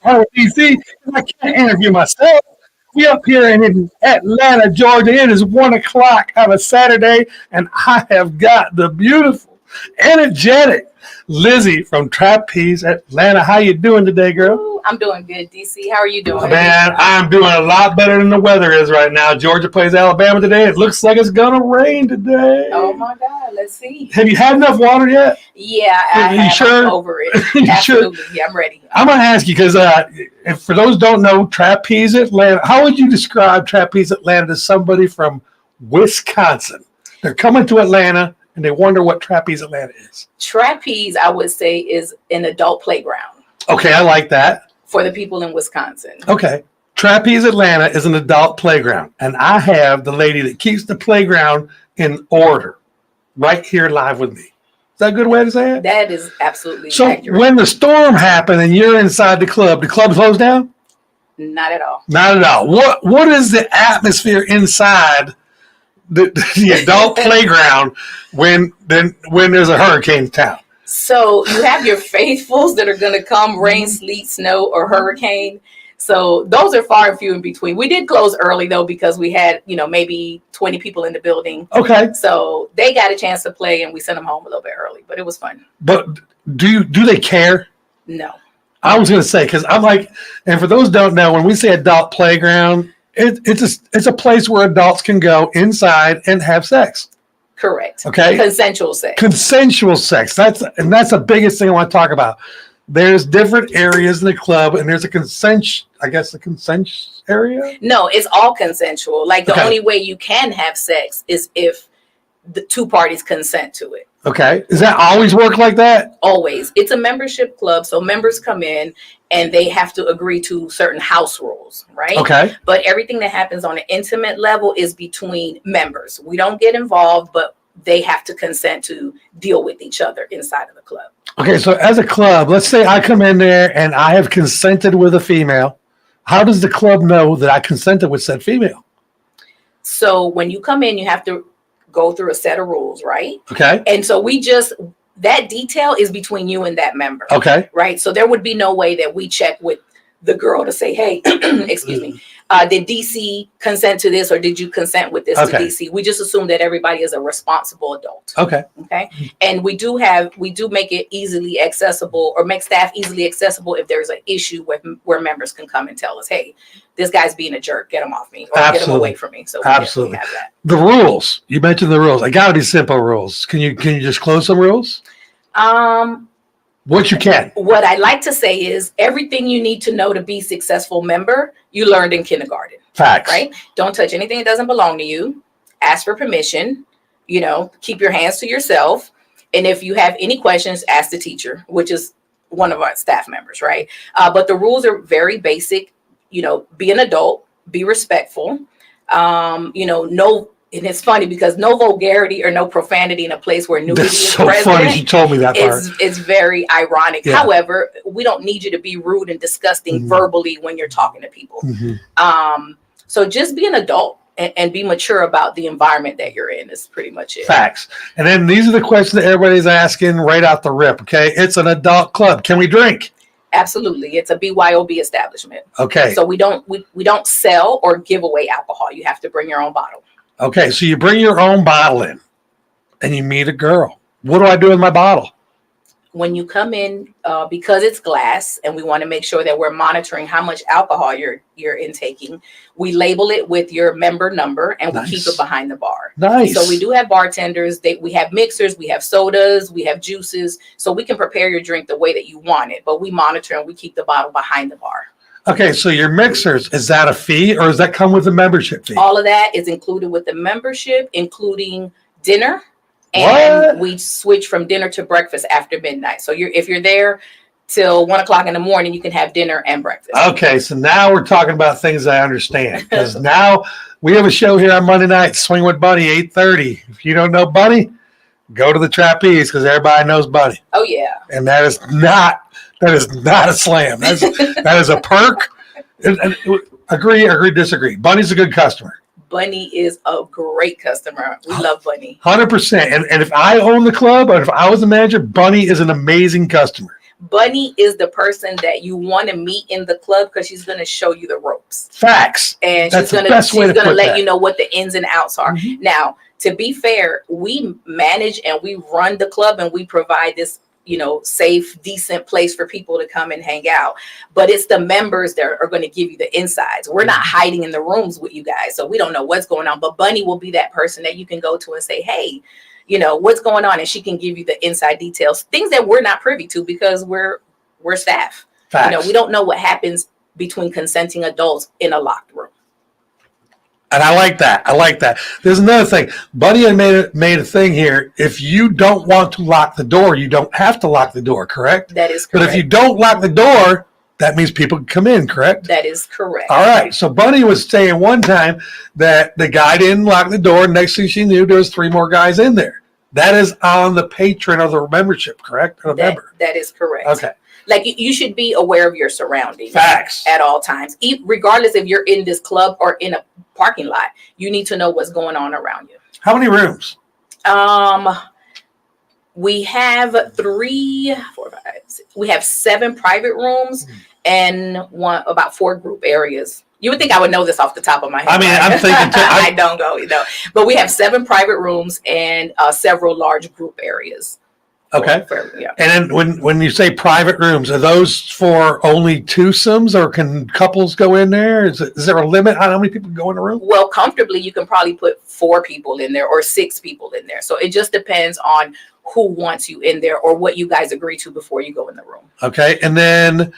Oh, DC, I can't interview myself. We up here in Atlanta, Georgia. It is 1 o'clock on a Saturday, and I have got the beautiful, energetic Lizzie from Trapeze Atlanta. How you doing today, girl? Ooh, I'm doing good, DC. How are you doing? Man, I'm doing a lot better than the weather is right now. Georgia plays Alabama today. It looks like it's gonna rain today. Oh my God, let's see. Have you had enough water yet? Yeah, I You have. sure? I'm over it. You Absolutely. Yeah, I'm ready. I'm gonna ask you because if for those who don't know, Trapeze Atlanta. How would you describe Trapeze Atlanta to somebody from Wisconsin? They're coming to Atlanta and they wonder what Trapeze Atlanta is. Trapeze, I would say, is an adult playground Okay, I like that. for the people in Wisconsin. Okay. Trapeze Atlanta is an adult playground, and I have the lady that keeps the playground in order right here live with me. Is that a good way to say it? That is absolutely So accurate. when the storm happened and you're inside the club closed down? Not at all. Not at all. What is the atmosphere inside the adult playground when there's a hurricane in town? So you have your faithfuls that are going to come, rain, sleet, snow, or hurricane. So those are far and few in between. We did close early though because we had, maybe 20 people in the building. Okay. So they got a chance to play, and we sent them home a little bit early, but it was fun. But do they care? No. I was going to say, because I'm like, and for those who don't know, when we say adult playground, it's a place where adults can go inside and have sex. Correct. Okay. Consensual sex. Consensual sex. That's the biggest thing I want to talk about. There's different areas in the club, and there's a consent area. No, it's all consensual. Like the Okay. only way you can have sex is if the two parties consent to it. Okay. Does that always work like that? Always. It's a membership club, so members come in and they have to agree to certain house rules, right? Okay. But everything that happens on an intimate level is between members. We don't get involved, but they have to consent to deal with each other inside of the club. Okay. So as a club, let's say I come in there and I have consented with a female. How does the club know that I consented with said female? So when you come in, you have to go through a set of rules, right? Okay. And so that detail is between you and that member. Okay. Right. So there would be no way that we check with the girl to say, hey, excuse me, did DC consent to this, or did you consent with this to DC? We just assume that everybody is a responsible adult. Okay. Okay. And we do make it easily accessible, or make staff easily accessible if there's an issue where members can come and tell us, hey, this guy's being a jerk, get him off me, or get him away from me. So we absolutely have that. The rules. You mentioned the rules. They got to be simple rules. Can you disclose some rules? What you can. What I like to say is everything you need to know to be a successful member, you learned in kindergarten. Facts. Right? Don't touch anything that doesn't belong to you. Ask for permission. Keep your hands to yourself. And if you have any questions, ask the teacher, which is one of our staff members, right? But the rules are very basic. Be an adult, be respectful. No. And it's funny because no vulgarity or no profanity in a place where nudity is so present. Funny she told me that part. It's very ironic. Yeah. However, we don't need you to be rude and disgusting verbally when you're talking to people. So just be an adult and be mature about the environment that you're in is pretty much it. Facts. And then these are the questions that everybody's asking right out the rip. Okay. It's an adult club. Can we drink? Absolutely. It's a BYOB establishment. Okay. So we don't sell or give away alcohol. You have to bring your own bottle. Okay, so you bring your own bottle in and you meet a girl. What do I do with my bottle? When you come in, because it's glass and we want to make sure that we're monitoring how much alcohol you're intaking, we label it with your member number and we keep it behind the bar. Nice. So we do have bartenders. We have mixers, we have sodas, we have juices. So we can prepare your drink the way that you want it, but we monitor and we keep the bottle behind the bar. Okay, so your mixers, is that a fee or does that come with a membership fee? All of that is included with the membership, including dinner. And we switch from dinner to breakfast after midnight. So if you're there till 1 o'clock in the morning, you can have dinner and breakfast. Okay, so now we're talking about things I understand. Because now we have a show here on Monday night, Swing with Bunny, 8:30. If you don't know Bunny, go to the Trapeze because everybody knows Bunny. Oh, yeah. And that is not a slam. That is a perk. And agree, disagree. Bunny's a good customer. Bunny is a great customer. We love Bunny. 100%. And if I own the club or if I was the manager, Bunny is an amazing customer. Bunny is the person that you want to meet in the club because she's going to show you the ropes. Facts. And That's she's going to let you know what the ins and outs are. Mm-hmm. Now, to be fair, we manage and we run the club and we provide this, safe, decent place for people to come and hang out. But it's the members that are going to give you the insides. We're not hiding in the rooms with you guys, so we don't know what's going on. But Bunny will be that person that you can go to and say, hey, what's going on? And she can give you the inside details, things that we're not privy to because we're staff. Facts. We don't know what happens between consenting adults in a locked room. And I like that. There's another thing. Bunny had made a thing here. If you don't want to lock the door, you don't have to lock the door, correct? That is correct. But if you don't lock the door, that means people can come in, correct? That is correct. All right. So Bunny was saying one time that the guy didn't lock the door. Next thing she knew, there was 3 more guys in there. That is on the patron of the membership, correct? Or the member. That is correct. Okay. Like you should be aware of your surroundings. Facts. At all times. Regardless if you're in this club or in a parking lot, you need to know what's going on around you. How many rooms? We have 3, 4, 5, 6. We have 7 private rooms and about 4 group areas. You would think I would know this off the top of my head. I mean, I'm thinking I don't go, But we have 7 private rooms and several large group areas. Okay. And then when you say private rooms, are those for only twosomes or can couples go in there? Is there a limit on how many people go in a room? Well, comfortably, you can probably put 4 people in there or 6 people in there. So it just depends on who wants you in there or what you guys agree to before you go in the room. Okay. And then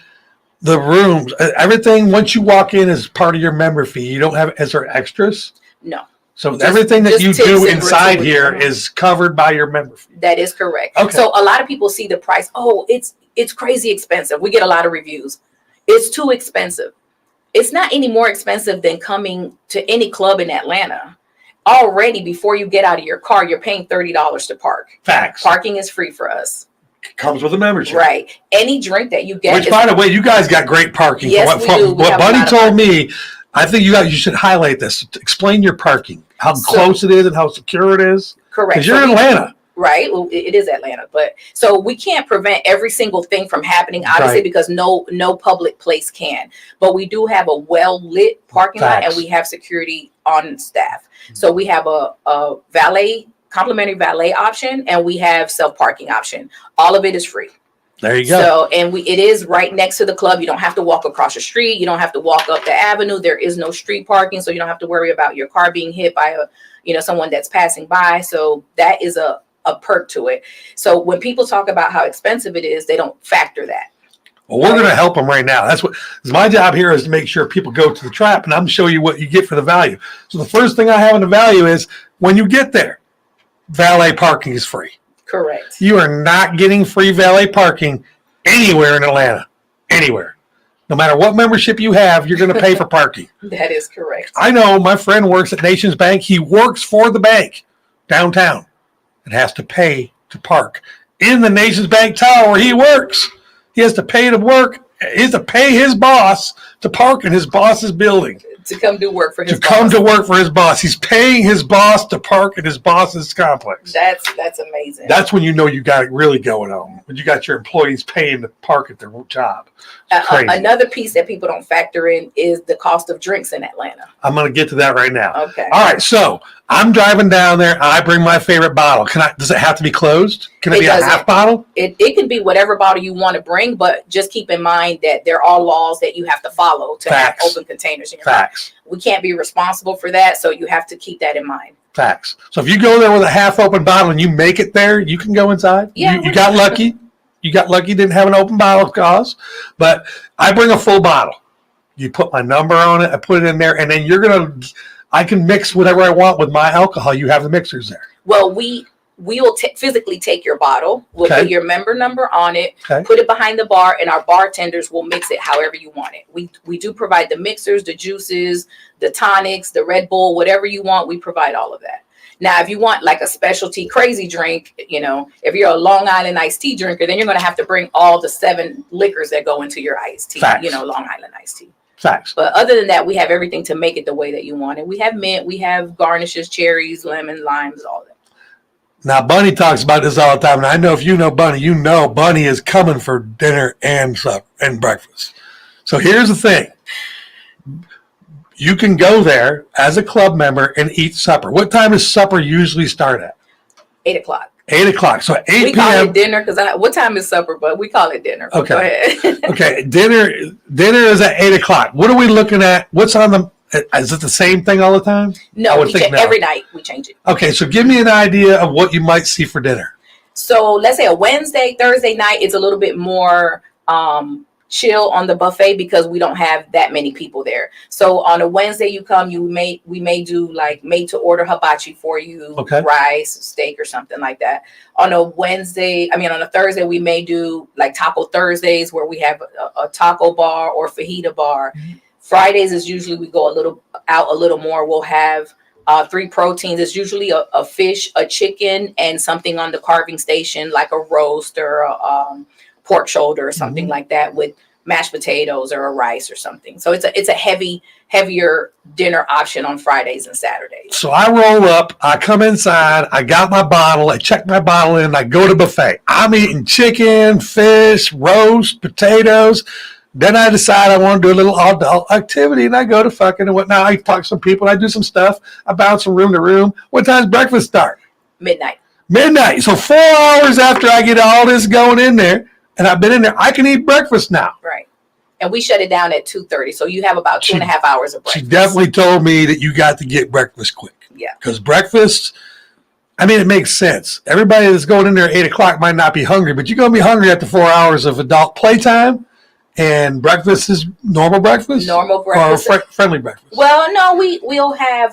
the rooms, everything once you walk in is part of your member fee. You don't have, is there extras? No. So everything that you do inside here is covered by your member fee. That is correct. Okay. So a lot of people see the price. Oh, it's crazy expensive. We get a lot of reviews. It's too expensive. It's not any more expensive than coming to any club in Atlanta. Already, before you get out of your car, you're paying $30 to park. Facts. Parking is free for us. Comes with a membership. Right. Any drink that you get. Which, by the way, you guys got great parking. Yes, we do. What Buddy told me, I think you should highlight this. Explain your parking, how close it is and how secure it is. Correct. Because you're in Atlanta. Right. Well, it is Atlanta. But so we can't prevent every single thing from happening, obviously, because no public place can. But we do have a well-lit parking lot and we have security on staff. So we have a complimentary valet option and we have self-parking option. All of it is free. There you go. So, and it is right next to the club. You don't have to walk across the street. You don't have to walk up the avenue. There is no street parking. So you don't have to worry about your car being hit by someone that's passing by. So that is a perk to it. So when people talk about how expensive it is, they don't factor that. Well, we're going to help them right now. That's my job here is to make sure people go to the trap, and I'm going to show you what you get for the value. So the first thing I have in the value is when you get there, valet parking is free. Correct. You are not getting free valet parking anywhere in Atlanta. Anywhere. No matter what membership you have, you're going to pay for parking. That is correct. I know my friend works at Nations Bank. He works for the bank downtown and has to pay to park in the Nations Bank Tower where he works. He has to pay to work. He has to pay his boss to park in his boss's building. To come do work for his boss. Come to work for his boss. He's paying his boss to park at his boss's complex. That's amazing. That's when you know you got it really going on. When you got your employees paying to park at their job. Another piece that people don't factor in is the cost of drinks in Atlanta. I'm going to get to that right now. Okay. All right. So I'm driving down there. I bring my favorite bottle. Does it have to be closed? Can it be a half bottle? It can be whatever bottle you want to bring, but just keep in mind that there are laws that you have to follow to have open containers in your Facts. We can't be responsible for that, so you have to keep that in mind. Facts. So if you go there with a half open bottle and you make it there, you can go inside. Yeah, you got lucky. You got lucky, didn't have an open bottle cause, but I bring a full bottle. You put my number on it, I put it in there, and then I can mix whatever I want with my alcohol. You have the mixers there. Well, we will physically take your bottle. We'll put your member number on it, put it behind the bar, and our bartenders will mix it however you want it. We do provide the mixers, the juices, the tonics, the Red Bull, whatever you want, we provide all of that. Now, if you want like a specialty crazy drink, if you're a Long Island iced tea drinker, then you're going to have to bring all the 7 liquors that go into your iced tea, Long Island iced tea. Facts. But other than that, we have everything to make it the way that you want it. We have mint, we have garnishes, cherries, lemon, limes, all that. Now, Bunny talks about this all the time, and I know if you know Bunny is coming for dinner and supper and breakfast. So here's the thing. You can go there as a club member and eat supper. What time does supper usually start at? 8 o'clock. 8 o'clock. So 8 p.m. We call it dinner because what time is supper? But we call it dinner. Okay. Go ahead. Okay. Dinner is at 8 o'clock. What are we looking at? What's on the? Is it the same thing all the time? No, every night we change it. Okay, so give me an idea of what you might see for dinner. So let's say a Wednesday, Thursday night is a little bit more chill on the buffet because we don't have that many people there. So on a Wednesday you come, we may do like made to order hibachi for you, okay. Rice, steak or something like that. On a Thursday we may do like Taco Thursdays where we have a taco bar or fajita bar. Mm-hmm. Fridays is usually we go out a little more. We'll have 3 proteins. It's usually a fish, a chicken, and something on the carving station like a roast or a pork shoulder or something mm-hmm. like that with mashed potatoes or a rice or something. So it's a heavier dinner option on Fridays and Saturdays. So I roll up, I come inside, I got my bottle, I check my bottle in, I go to buffet. I'm eating chicken, fish, roast, potatoes. Then I decide I want to do a little adult activity, and I go to fucking and whatnot. I talk to some people, I do some stuff. I bounce from room to room. What time's breakfast start? Midnight. So 4 hours after I get all this going in there, and I've been in there, I can eat breakfast now. Right. And we shut it down at 2:30, so you have about 2.5 hours of breakfast. She definitely told me that you got to get breakfast quick. Yeah. Because breakfast, it makes sense. Everybody that's going in there at 8 o'clock might not be hungry, but you're going to be hungry after 4 hours of adult playtime. And breakfast is normal breakfast? Normal breakfast. Or friendly breakfast? Well, no, we'll have...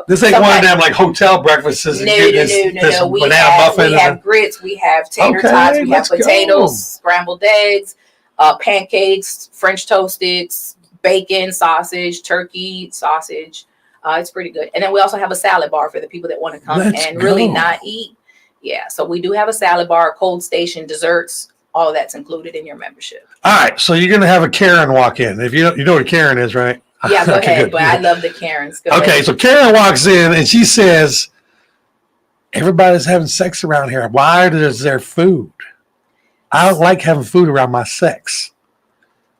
this ain't one of them like hotel breakfasts. No. We have grits, we have tater tots, we have potatoes, scrambled eggs, pancakes, French toasted, bacon, sausage, turkey, sausage. It's pretty good. And then we also have a salad bar for the people that want to come really not eat. Yeah, so we do have a salad bar, cold station, desserts. All of that's included in your membership. All right, so you're going to have a Karen walk in. If you know what a Karen is, right? Yeah, go ahead. Good. But I love the Karens. Go ahead. So Karen walks in and she says, everybody's having sex around here. Why is there food? I don't like having food around my sex.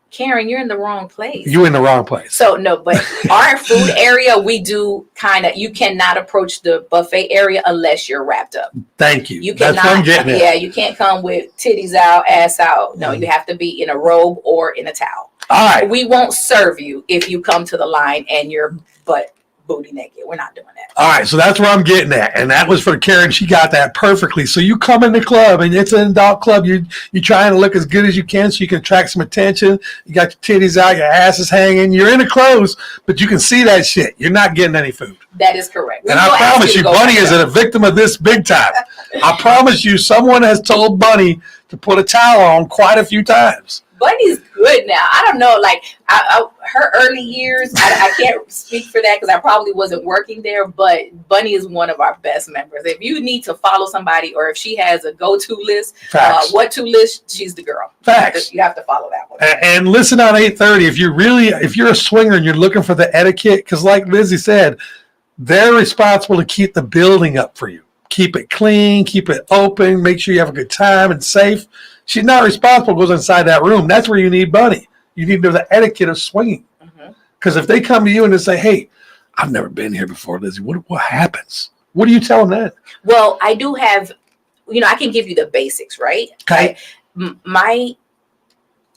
Karen, you're in the wrong place. You're in the wrong place. So no, but our food area, we do you cannot approach the buffet area unless you're wrapped up. Thank you. You cannot. That's what I'm getting at. Yeah, you can't come with titties out, ass out. No, you have to be in a robe or in a towel. All right. We won't serve you if you come to the line and your butt booty naked. We're not doing that. All right, so that's where I'm getting at, and that was for Karen. She got that perfectly. So you come in the club, and it's an adult club. You're trying to look as good as you can, so you can attract some attention. You got your titties out, your ass is hanging. You're in the clothes, but you can see that shit. You're not getting any food. That is correct. And I promise you, Bunny is a victim of this big time. I promise you, someone has told Bunny to put a towel on quite a few times. Bunny's good now. I don't know, like her early years, I can't speak for that because I probably wasn't working there, but Bunny is one of our best members. If you need to follow somebody or if she has a go-to list, what to list, she's the girl. Facts. You have to follow that one. And listen on 8:30, if you're a swinger and you're looking for the etiquette, because like Lizzie said, they're responsible to keep the building up for you. Keep it clean, keep it open, make sure you have a good time and safe. She's not responsible, goes inside that room. That's where you need Bunny. You need to know the etiquette of swinging. Because if they come to you and they say, hey, I've never been here before, Lizzie, what happens? What do you tell them then? Well, I do have, I can give you the basics, right? Okay. My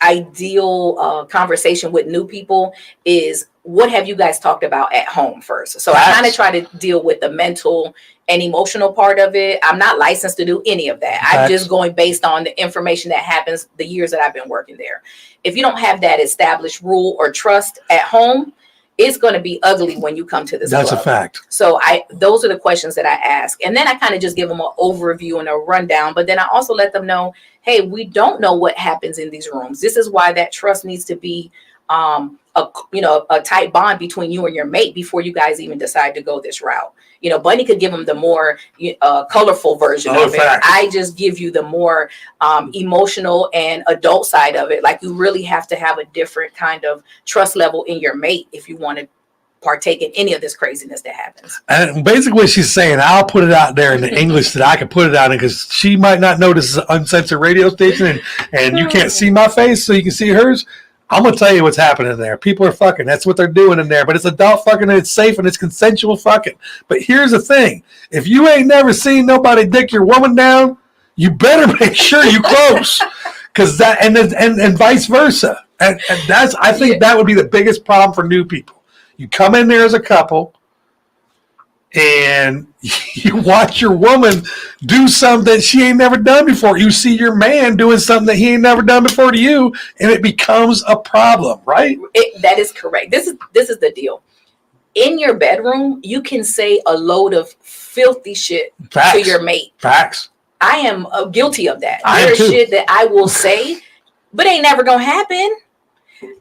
ideal conversation with new people is, what have you guys talked about at home first? So I kind of try to deal with the mental and emotional part of it. I'm not licensed to do any of that. I'm just going based on the information that happens the years that I've been working there. If you don't have that established rule or trust at home, it's going to be ugly when you come to this That's club. A fact. So those are the questions that I ask. And then I kind of just give them an overview and a rundown. But then I also let them know, hey, we don't know what happens in these rooms. This is why that trust needs to be a tight bond between you and your mate before you guys even decide to go this route. Bunny could give them the more colorful version of it. I just give you the more emotional and adult side of it. Like, you really have to have a different kind of trust level in your mate if you want to partake in any of this craziness that happens. And basically what she's saying, I'll put it out there in the English that I can put it out in, because she might not know this is an uncensored radio station and you can't see my face, so you can see hers. I'm going to tell you what's happening there. People are fucking. That's what they're doing in there. But it's adult fucking and it's safe and it's consensual fucking. But here's the thing. If you ain't never seen nobody dick your woman down, you better make sure you close. Because that, and vice versa. And that's, I think that would be the biggest problem for new people. You come in there as a couple and you watch your woman do something she ain't never done before. You see your man doing something that he ain't never done before to you, and it becomes a problem, right? That is correct. This is the deal. In your bedroom, you can say a load of filthy shit to your mate. Facts. I am guilty of that. There's shit that I will say, but ain't never gonna happen.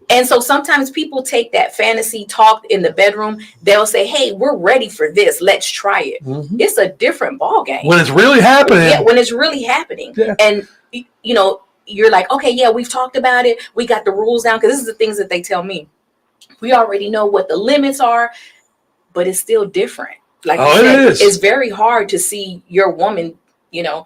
And so sometimes people take that fantasy talk in the bedroom. They'll say, hey, we're ready for this. Let's try it. Mm-hmm. It's a different ball game. When it's really happening. Yeah, when it's really happening. Yeah. And, you know, you're like, okay, yeah, we've talked about it. We got the rules down. Because this is the things that they tell me. We already know what the limits are, but it's still different. Like you said, it's very hard to see your woman, you know,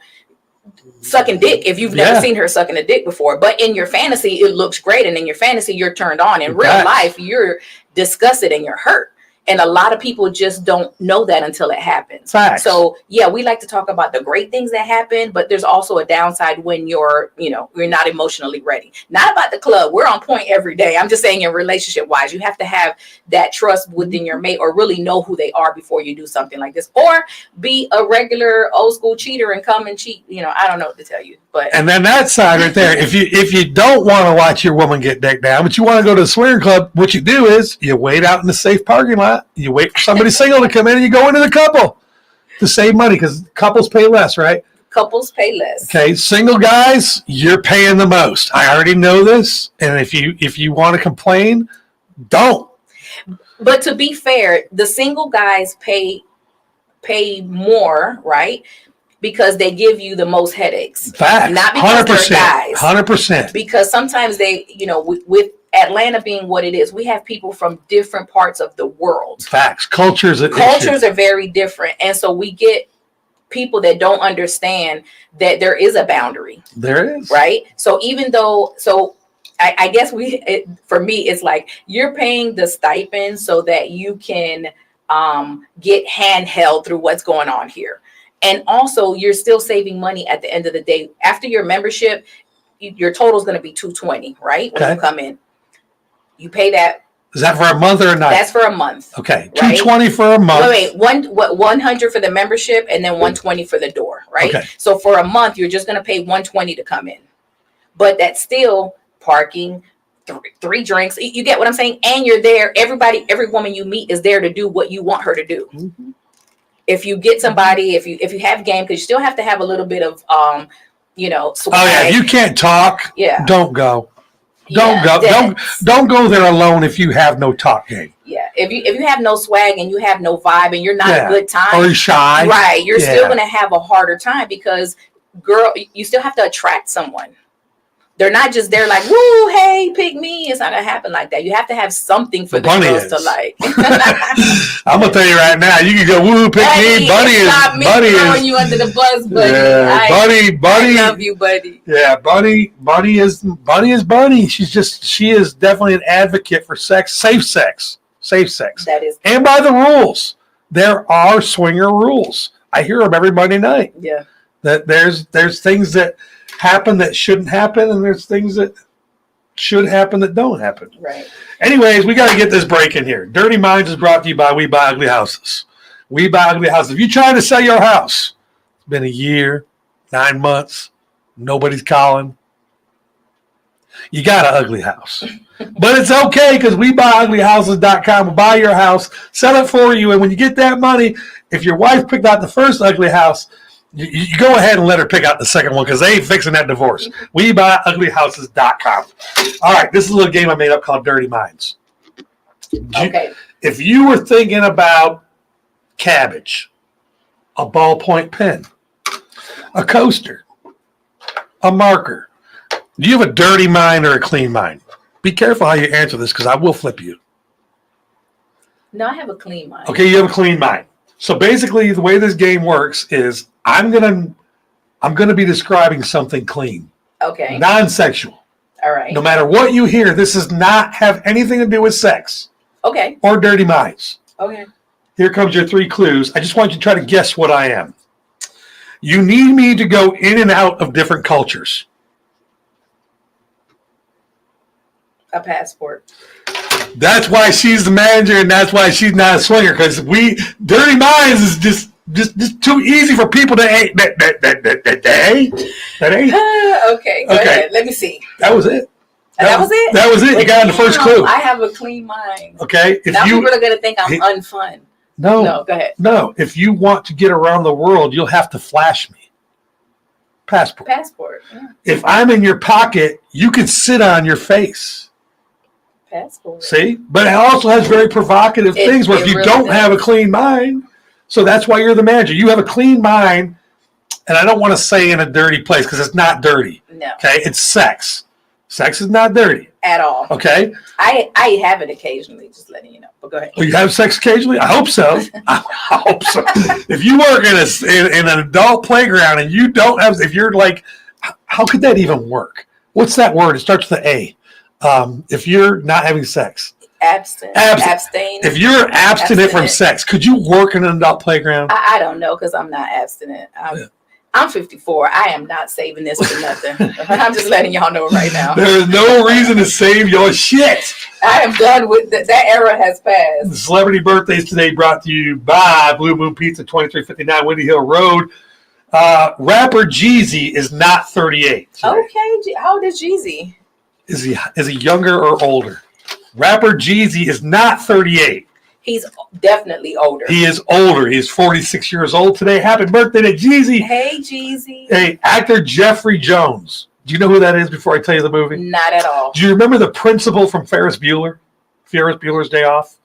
sucking dick if you've never seen her sucking a dick before. But in your fantasy, it looks great. And in your fantasy, you're turned on. In real life, you're disgusted and you're hurt. And a lot of people just don't know that until it happens. Facts. So, yeah, we like to talk about the great things that happen, but there's also a downside when you're not emotionally ready. Not about the club. We're on point every day. I'm just saying in relationship wise, you have to have that trust within your mate or really know who they are before you do something like this. Or be a regular old school cheater and come and cheat. You know, I don't know what to tell you. But and then that side right there, if you don't want to watch your woman get decked down, but you want to go to the swinger club, what you do is you wait out in the safe parking lot. You wait for somebody single to come in and you go into the couple to save money because couples pay less, right? Couples pay less. Okay, single guys, you're paying the most. I already know this, and if you want to complain, don't. But to be fair, the single guys pay more, right? Because they give you the most headaches. Facts. Not because they're guys. 100%. Because sometimes they, with Atlanta being what it is, we have people from different parts of the world. Facts. Cultures are very different. And so we get people that don't understand that there is a boundary. There is. Right? So even though, I guess for me, it's like you're paying the stipend so that you can get handheld through what's going on here. And also, you're still saving money at the end of the day. After your membership, your total is going to be $220, right? When you come in, you pay that. Is that for a month or a night? That's for a month. Okay, $220 for a month. Wait, $100 for the membership, and then $120 for the door, right? Okay. So for a month, you're just going to pay $120 to come in, but that's still parking, three drinks. You get what I'm saying? And you're there. Every woman you meet is there to do what you want her to do. Mm-hmm. If you get somebody, if you have game, because you still have to have a little bit of, swag. Oh yeah, if you can't talk, don't go. Don't go there alone if you have no talk game. Yeah, if you have no swag and you have no vibe and you're not a good time, or you're shy, right? You're still gonna have a harder time because, girl, you still have to attract someone. They're not just there like, woo, hey, pick me. It's not gonna happen like that. You have to have something for the girls to like. I'm gonna tell you right now, you can go, woo, pick me. Buddy is throwing you under the bus, buddy. Yeah, buddy. I love you, buddy. Yeah, Buddy is Bunny. She is definitely an advocate for sex, safe sex. That is, and by the rules. There are swinger rules. I hear them every Monday night. Yeah. That there's things that happen that shouldn't happen, and there's things that should happen that don't happen. Right. Anyways, we got to get this break in here. Dirty Minds is brought to you by We Buy Ugly Houses. We Buy Ugly Houses. If you're trying to sell your house, it's been a year, 9 months, nobody's calling, you got an ugly house. But it's okay because WeBuyUglyHouses.com will buy your house, sell it for you, and when you get that money, if your wife picked out the first ugly house, you go ahead and let her pick out the second one because they ain't fixing that divorce. WeBuyUglyHouses.com. All right, this is a little game I made up called Dirty Minds. Okay. If you were thinking about cabbage, a ballpoint pen, a coaster, a marker, do you have a dirty mind or a clean mind? Be careful how you answer this because I will flip you. No, I have a clean mind. Okay, you have a clean mind. So basically, the way this game works is I'm gonna be describing something clean, Okay. non-sexual. All right. No matter what you hear, this does not have anything to do with sex. Okay. Or dirty minds. Okay. Here comes your 3 clues. I just want you to try to guess what I am. You need me to go in and out of different cultures. A passport. That's why she's the manager, and that's why she's not a swinger. Because dirty minds is just too easy for people to ain't. That ain't. Okay. Go ahead. Let me see. That was it. That was it. That was it. You got in the first clue. I have a clean mind. Okay. Now people are gonna think I'm unfun. No. Go ahead. No. If you want to get around the world, you'll have to flash me. Passport. Yeah. If I'm in your pocket, you can sit on your face. Passport. See? But it also has very provocative things where if you really don't have a clean mind, so that's why you're the manager. You have a clean mind, and I don't want to say in a dirty place because it's not dirty. No. Okay? It's sex. Sex is not dirty. At all. Okay? I have it occasionally, just letting you know. But go ahead. Oh, you have sex occasionally? I hope so. I hope so. If you work in an adult playground and you don't have, if you're like, how could that even work? What's that word? It starts with an A. If you're not having sex. Abstain. If you're abstinent from sex, could you work in an adult playground? I don't know because I'm not abstinent. I'm 54. I am not saving this for nothing. I'm just letting y'all know right now. There's no reason to save your shit. I am done with that. That era has passed. The celebrity birthdays today brought to you by Blue Moon Pizza, 2359 Windy Hill Road. Rapper Jeezy is not 38 today. Okay. How old is Jeezy? Is he younger or older? Rapper Jeezy is not 38. He's definitely older. He is older. He is 46 years old today. Happy birthday to Jeezy. Hey, Jeezy. Hey, actor Jeffrey Jones. Do you know who that is before I tell you the movie? Not at all. Do you remember the principal from Ferris Bueller's Day Off?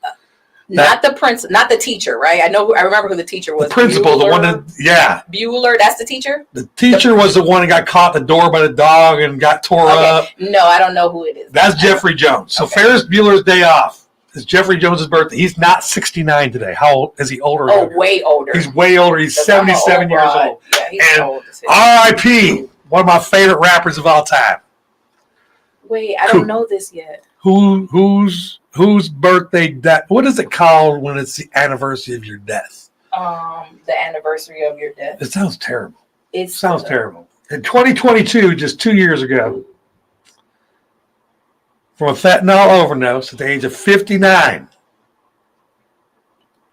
Not the teacher, right? I remember who the teacher was. The principal, Bueller. the one that, yeah. Bueller, that's the teacher? The teacher was the one that got caught at the door by the dog and got tore up. No, I don't know who it is. That's Jeffrey Jones. So Ferris Bueller's Day Off is Jeffrey Jones' birthday. He's not 69 today. How old is he? Older? Oh, way older. He's way older. He's 77 years old. Yeah, he's old. R.I.P. One of my favorite rappers of all time. Wait, I don't know this yet. Whose birthday? What is it called when it's the anniversary of your death? The anniversary of your death. It sounds terrible. It sounds terrible. In 2022, just 2 years ago, from a fentanyl overdose at the age of 59,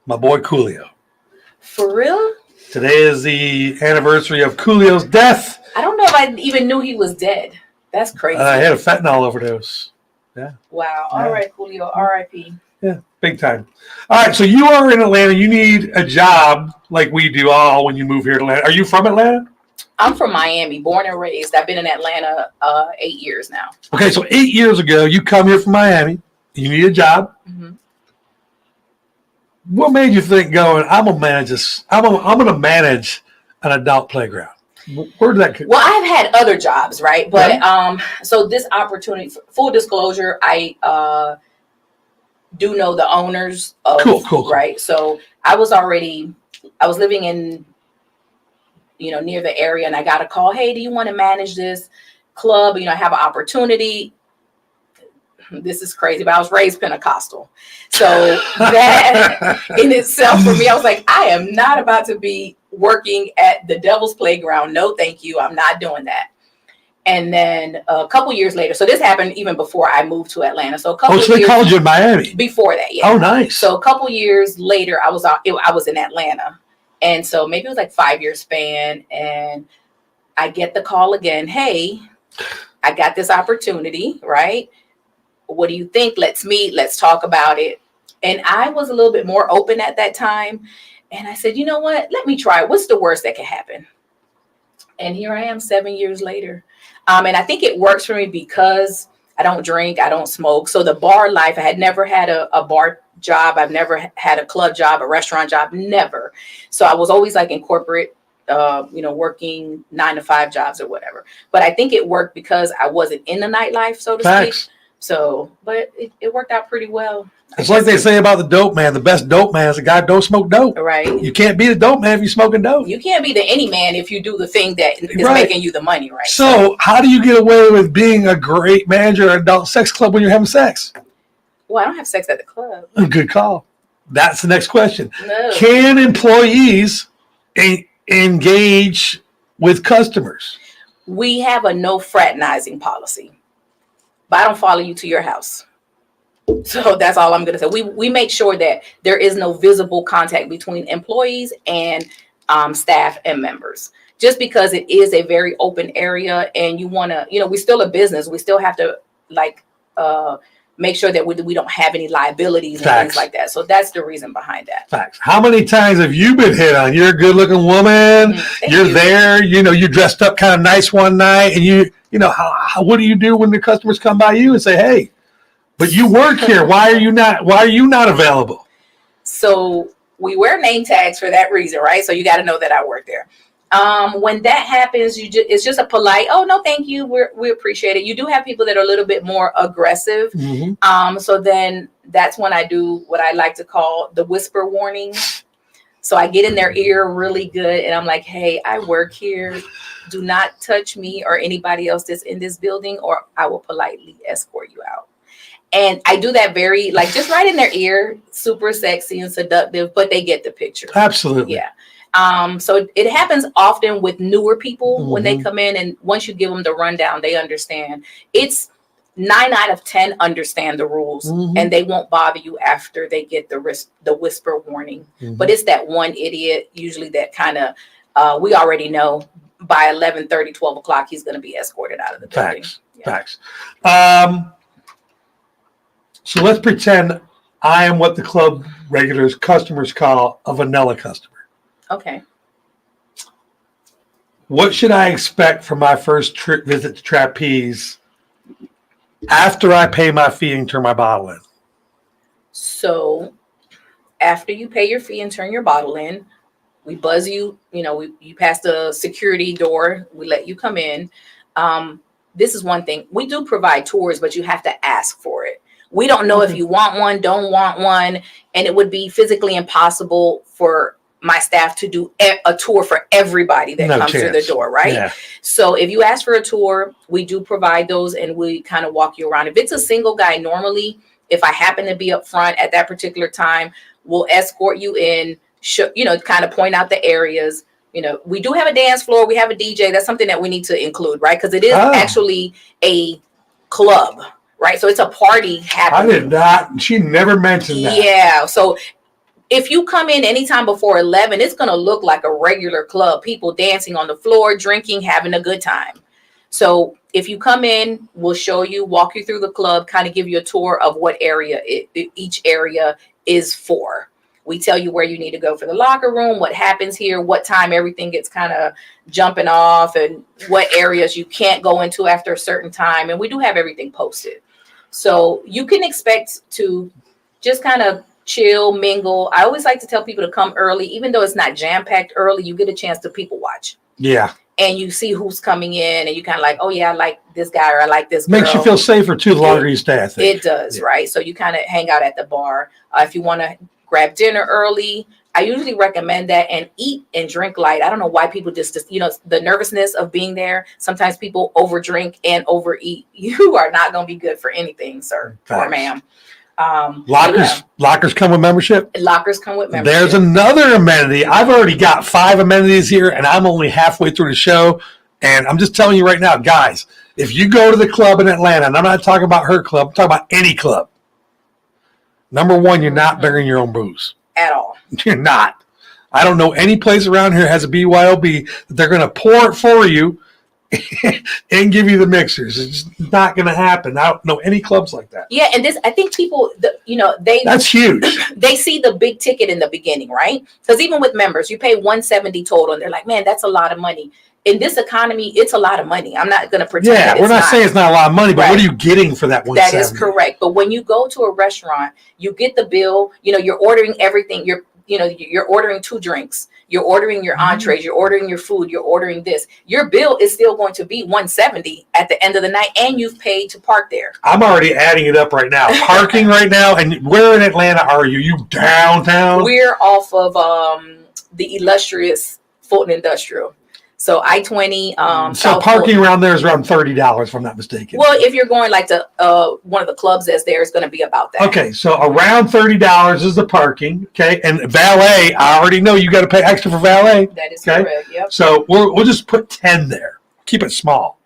my boy Coolio. For real? Today is the anniversary of Coolio's death. I don't know if I even knew he was dead. That's crazy. He had a fentanyl overdose. Yeah. Wow. All right, Coolio. R.I.P. Yeah, big time. All right, so you are in Atlanta. You need a job like we do all when you move here to Atlanta. Are you from Atlanta? I'm from Miami, born and raised. I've been in Atlanta 8 years now. Okay, so 8 years ago, you come here from Miami. You need a job. Mm-hmm. What made you think I'm going to manage this? I'm going to manage an adult playground. Where did that come? Well, I've had other jobs, right? But so this opportunity, full disclosure, I do know the owners of cool. Right. So I was living in near the area, and I got a call. Hey, do you want to manage this club? I have an opportunity. This is crazy, but I was raised Pentecostal. So that in itself for me, I was like, I am not about to be working at the Devil's Playground. No, thank you. I'm not doing that. And then a couple years later, so this happened even before I moved to Atlanta. So they called you in Miami before that. Yeah. Oh, nice. So a couple years later, I was in Atlanta. And so maybe it was like 5 year span. And I get the call again. Hey, I got this opportunity, right? What do you think? Let's meet. Let's talk about it. And I was a little bit more open at that time. And I said, you know what? Let me try. What's the worst that can happen? And here I am 7 years later. And I think it works for me because I don't drink. I don't smoke. So the bar life, I had never had a bar job. I've never had a club job, a restaurant job, never. So I was always like in corporate, working 9 to 5 jobs or whatever. But I think it worked because I wasn't in the nightlife, so to speak. So, but it worked out pretty well. It's like they say about the dope man. The best dope man is the guy who don't smoke dope. Right. You can't be the dope man if you're smoking dope. You can't be the any man if you do the thing that is Right. making you the money, right? So how do you get away with being a great manager at an adult sex club when you're having sex? Well, I don't have sex at the club. Good call. That's the next question. No. Can employees engage with customers? We have a no fraternizing policy, but I don't follow you to your house. So that's all I'm going to say. We make sure that there is no visible contact between employees and staff and members, just because it is a very open area and you want to, we're still a business. We still have to make sure that we don't have any liabilities and things like that. So that's the reason behind that. Facts. How many times have you been hit on? You're a good looking woman. You're there, you dressed up kind of nice one night and what do you do when the customers come by you and say, hey, but you work here. Why are you not available? So we wear name tags for that reason, right? So you got to know that I work there. When that happens, it's just a polite, oh, no, thank you. We appreciate it. You do have people that are a little bit more aggressive. Mm-hmm. So then that's when I do what I like to call the whisper warning. So I get in their ear really good and I'm like, hey, I work here. Do not touch me or anybody else that's in this building or I will politely escort you out. And I do that very, just right in their ear, super sexy and seductive, but they get the picture. Absolutely. Yeah. So it happens often with newer people when they Mm-hmm. come in, and once you give them the rundown, they understand. It's 9 out of 10 understand the rules, Mm-hmm. and they won't bother you after they get the whisper warning. Mm-hmm. But it's that one idiot, usually that kind of, we already know by 11:30, 12 o'clock, he's going to be escorted out of the building. Facts. So let's pretend I am what the club regulars customers call a vanilla customer. Okay. What should I expect from my first visit to Trapeze after I pay my fee and turn my bottle in? So after you pay your fee and turn your bottle in, we buzz you, you pass the security door, we let you come in. This is one thing. We do provide tours, but you have to ask for it. We don't know if you want one, don't want one, and it would be physically impossible for my staff to do a tour for everybody that comes through the door, right? Yeah. So if you ask for a tour, we do provide those and we kind of walk you around. If it's a single guy, normally, if I happen to be up front at that particular time, we'll escort you in, kind of point out the areas. We do have a dance floor. We have a DJ. That's something that we need to include, right? Because it is actually a club, right? So it's a party happening. I did not. She never mentioned that. Yeah. So if you come in anytime before 11, it's going to look like a regular club. People dancing on the floor, drinking, having a good time. So if you come in, we'll show you, walk you through the club, kind of give you a tour of what area each area is for. We tell you where you need to go for the locker room, what happens here, what time everything gets kind of jumping off, and what areas you can't go into after a certain time. And we do have everything posted. So you can expect to just kind of chill, mingle. I always like to tell people to come early, even though it's not jam-packed early, you get a chance to people watch. Yeah. And you see who's coming in and you kind of like, oh yeah, I like this guy or I like this girl. Makes you feel safer too the longer you stay, I think. It does, right? So you kind of hang out at the bar. If you want to grab dinner early, I usually recommend that, and eat and drink light. I don't know why people just the nervousness of being there. Sometimes people overdrink and overeat. You are not going to be good for anything, sir or ma'am. Lockers come with membership? Lockers come with membership. There's another amenity. I've already got 5 amenities here, and I'm only halfway through the show. And I'm just telling you right now, guys, if you go to the club in Atlanta, and I'm not talking about her club, I'm talking about any club. Number one, you're not bringing your own booze. At all. You're not. I don't know any place around here has a BYOB that they're going to pour it for you and give you the mixers. It's just not going to happen. I don't know any clubs like that. Yeah, and I think people, that's huge. They see the big ticket in the beginning, right? Because even with members, you pay $170 total, and they're like, man, that's a lot of money. In this economy, it's a lot of money. I'm not going to pretend. Yeah, we're not saying it's not a lot of money, but what are you getting for that $170? That is correct. But when you go to a restaurant, you get the bill. You're ordering everything. You're ordering 2 drinks. You're ordering your entrees, you're ordering your food, you're ordering this. Your bill is still going to be $170 at the end of the night, and you've paid to park there. I'm already adding it up right now. Parking right now, and where in Atlanta are you? You downtown? We're off of the illustrious Fulton Industrial. So I-20. So South parking Fulton. around there is around $30, if I'm not mistaken. Well, if you're going like to one of the clubs that's there, it's going to be about that. Okay, so around $30 is the parking. Okay, and valet, I already know you got to pay extra for valet. That is okay? correct. Yep. So we'll just put 10 there. Keep it small.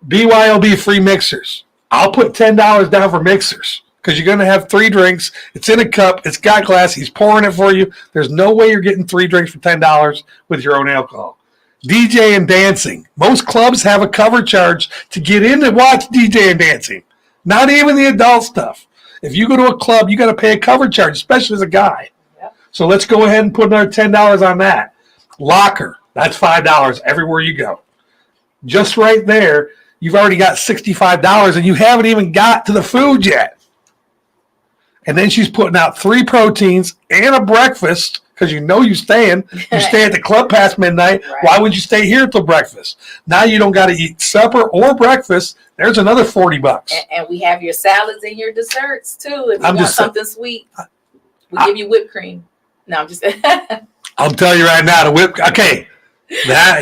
BYOB free mixers. I'll put $10 down for mixers because you're going to have 3 drinks. It's in a cup. It's got glass. He's pouring it for you. There's no way you're getting 3 drinks for $10 with your own alcohol. DJ and dancing. Most clubs have a cover charge to get in and watch DJ and dancing. Not even the adult stuff. If you go to a club, you got to pay a cover charge, especially as a guy. Yep. So let's go ahead and put another $10 on that. Locker. That's $5 everywhere you go. Just right there, you've already got $65 and you haven't even got to the food yet. And then she's putting out 3 proteins and a breakfast because you know you stay at the club past midnight. Right. Why would you stay here till breakfast? Now you don't got to eat supper or breakfast. There's another $40. And we have your salads and your desserts too. If you I'm want just something sweet, we give you whipped cream. No, I'm just. I'm telling you right now, the whip. Okay, now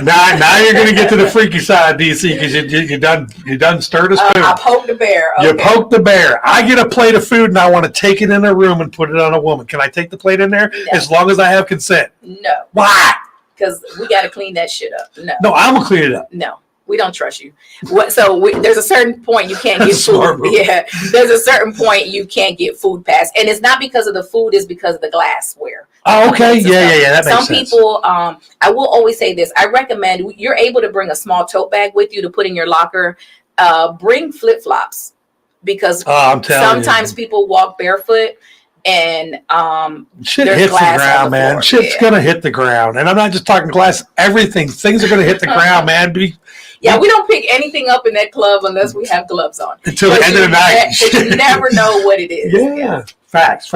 you're going to get to the freaky side, DC, because you done stirred us. I poked the bear. Okay. You poked the bear. I get a plate of food and I want to take it in a room and put it on a woman. Can I take the plate in there? No. As long as I have consent? No. Why? Because we got to clean that shit up. No, I'm going to clean it up. no. We don't trust you. There's a certain point you can't get Smart food. move. Yeah, there's a certain point you can't get food past, and it's not because of the food; it's because of the glassware. Oh, okay. Yeah. That makes Some sense. people, I will always say this. I recommend you're able to bring a small tote bag with you to put in your locker. Bring flip flops because I'm telling sometimes people walk barefoot and shit there's hits the glass on ground, the man. floor. Shit's Yeah. going to hit the ground. And I'm not just talking glass. Everything. Things are going to hit the ground, man. Yeah, we don't pick anything up in that club unless we have gloves on. Until the end of the night. You never know what it is. Yeah. Facts.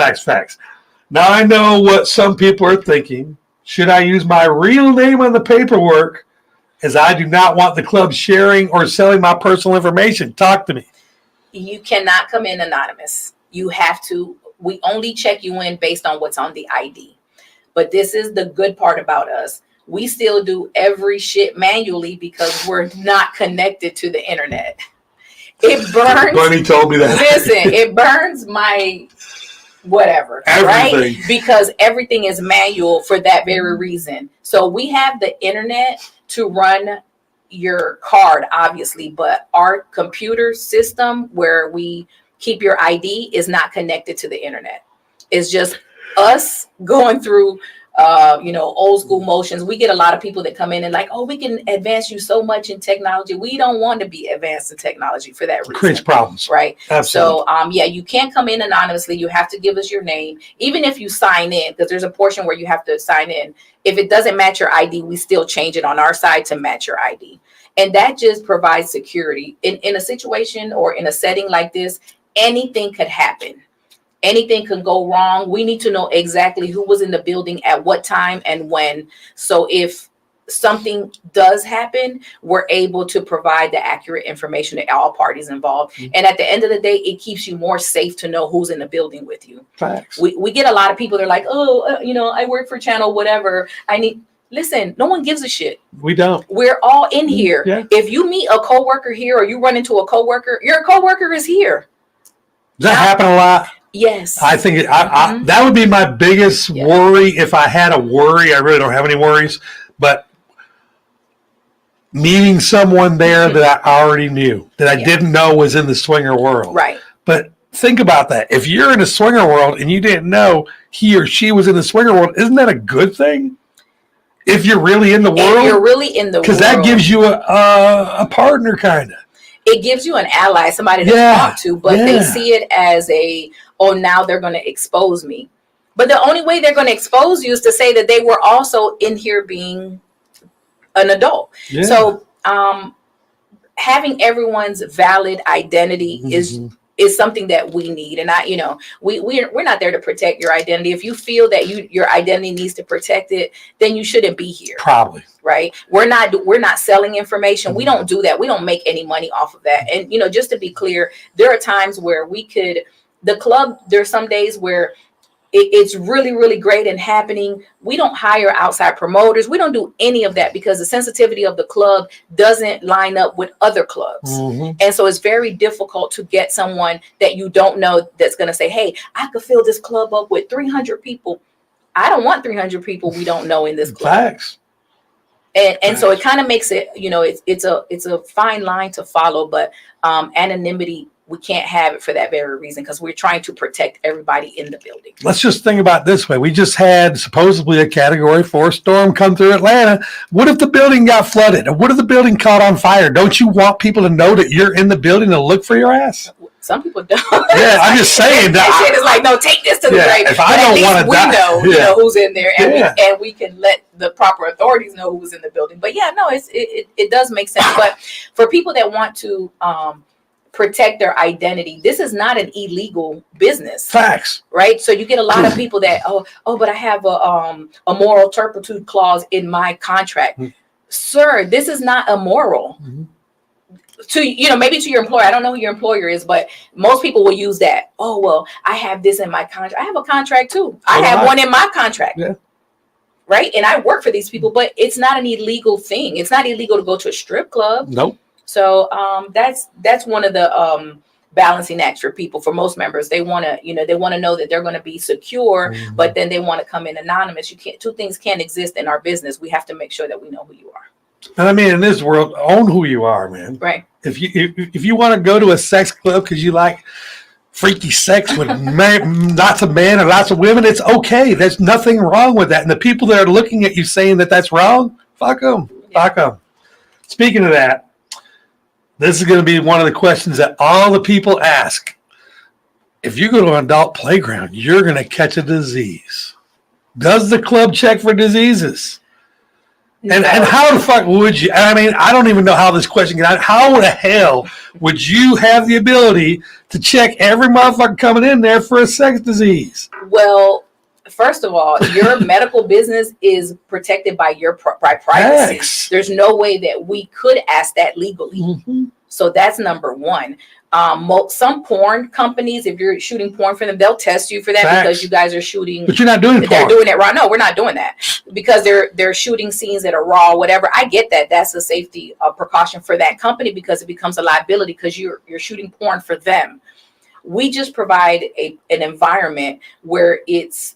Now I know what some people are thinking. Should I use my real name on the paperwork, as I do not want the club sharing or selling my personal information? Talk to me. You cannot come in anonymous. You have to. We only check you in based on what's on the ID. But this is the good part about us. We still do every shit manually because we're not connected to the internet. It burns. Bunny told me that. Listen, it burns my whatever, Everything. right? Because everything is manual for that very reason. So we have the internet to run your card, obviously, but our computer system where we keep your ID is not connected to the internet. It's just us going through old school motions. We get a lot of people that come in and like, oh, we can advance you so much in technology. We don't want to be advanced in technology for that reason. Creates problems. Right. Absolutely. So, you can't come in anonymously. You have to give us your name, even if you sign in, because there's a portion where you have to sign in. If it doesn't match your ID, we still change it on our side to match your ID. And that just provides security in a situation or in a setting like this. Anything could happen. Anything can go wrong. We need to know exactly who was in the building at what time and when. So if something does happen, we're able to provide the accurate information to all parties involved. Mm-hmm. And at the end of the day, it keeps you more safe to know who's in the building with you. Facts. We get a lot of people that are like, I work for channel, whatever. Listen, no one gives a shit. We don't. We're all in here. Yeah. If you meet a coworker here or you run into a coworker, your coworker is here. Does that happen a lot? Yes. I think that would be my biggest worry if I had a worry. I really don't have any worries, but meeting someone there that I already knew, that I didn't know was in the swinger world. Right. But think about that. If you're in a swinger world and you didn't know he or she was in the swinger world, isn't that a good thing? If you're really in the world? If you're really in the world. Because that gives you a partner, kind of. It gives you an ally, somebody to talk to, but they see it as now they're going to expose me. But the only way they're going to expose you is to say that they were also in here being an adult. Yeah. So having everyone's valid identity is is something that we need. And we're not there to protect your identity. If you feel that your identity needs to protect it, then you shouldn't be here. Probably. Right. We're not selling information. We don't do that. We don't make any money off of that. And, just to be clear, there are times where the club, there's some days where it's really, really great and happening. We don't hire outside promoters. We don't do any of that because the sensitivity of the club doesn't line up with other clubs. And so it's very difficult to get someone that you don't know that's going to say, hey, I could fill this club up with 300 people. I don't want 300 people we don't know in this club. Facts. And so it kind of makes it, it's a fine line to follow, but anonymity, we can't have it for that very reason because we're trying to protect everybody in the building. Let's just think about it this way. We just had supposedly a Category 4 storm come through Atlanta. What if the building got flooded? Or what if the building caught on fire? Don't you want people to know that you're in the building to look for your ass? Some people don't. Yeah, I'm just saying that shit is like, no, take this to the grave. If I don't want to die, we know who's in there, and we can let the proper authorities know who was in the building. But it does make sense. But for people that want to protect their identity, this is not an illegal business. Facts. Right? So you get a lot of people that, but I have a moral turpitude clause in my contract. Sir, this is not immoral. To maybe to your employer. I don't know who your employer is, but most people will use that. Oh, well, I have this in my contract. I have a contract too. I have one in my contract. Yeah. Right? And I work for these people, but it's not an illegal thing. It's not illegal to go to a strip club. Nope. So that's one of the balancing acts for people. For most members, they want to know that they're going to be secure, but then they want to come in anonymous. Two things can't exist in our business. We have to make sure that we know who you are. And I mean, in this world, own who you are, man. Right. If you want to go to a sex club because you like freaky sex with lots of men or lots of women, it's okay. There's nothing wrong with that. And the people that are looking at you saying that that's wrong, fuck them. Fuck them. Speaking of that, this is going to be one of the questions that all the people ask. If you go to an adult playground, you're going to catch a disease. Does the club check for diseases? No. And how the fuck would you? I mean, I don't even know how this question got out. How the hell would you have the ability to check every motherfucker coming in there for a sex disease? Well, first of all, your medical business is protected by by privacy. X. There's no way that we could ask that legally. So that's number one. Some porn companies, if you're shooting porn for them, they'll test you for that because you guys are shooting. But you're not doing porn. They're doing it raw. No, we're not doing that because they're shooting scenes that are raw, whatever. I get that. That's a safety precaution for that company because it becomes a liability because you're shooting porn for them. We just provide an environment where it's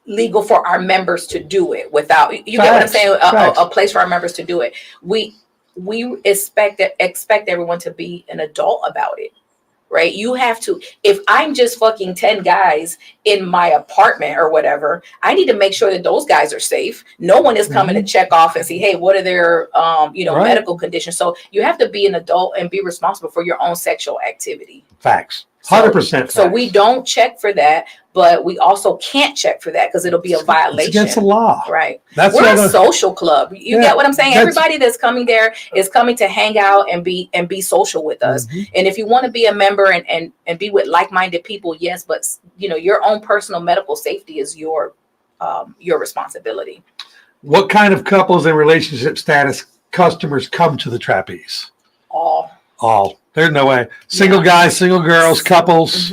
legal for our members to do it without. You get what I'm saying? A place for our members to do it. We expect everyone to be an adult about it, right? You have to, if I'm just fucking 10 guys in my apartment or whatever, I need to make sure that those guys are safe. No one is coming to check off and see, hey, what are their, medical conditions? So you have to be an adult and be responsible for your own sexual activity. Facts. 100%. So we don't check for that, but we also can't check for that because it'll be a violation. It's against the law. Right. We're a social club. You get what I'm saying? Everybody that's coming there is coming to hang out and be social with us. And if you want to be a member and be with like-minded people, yes, but your own personal medical safety is your responsibility. What kind of couples and relationship status customers come to the Trapeze? All. There's no way. Single guys, single girls, couples.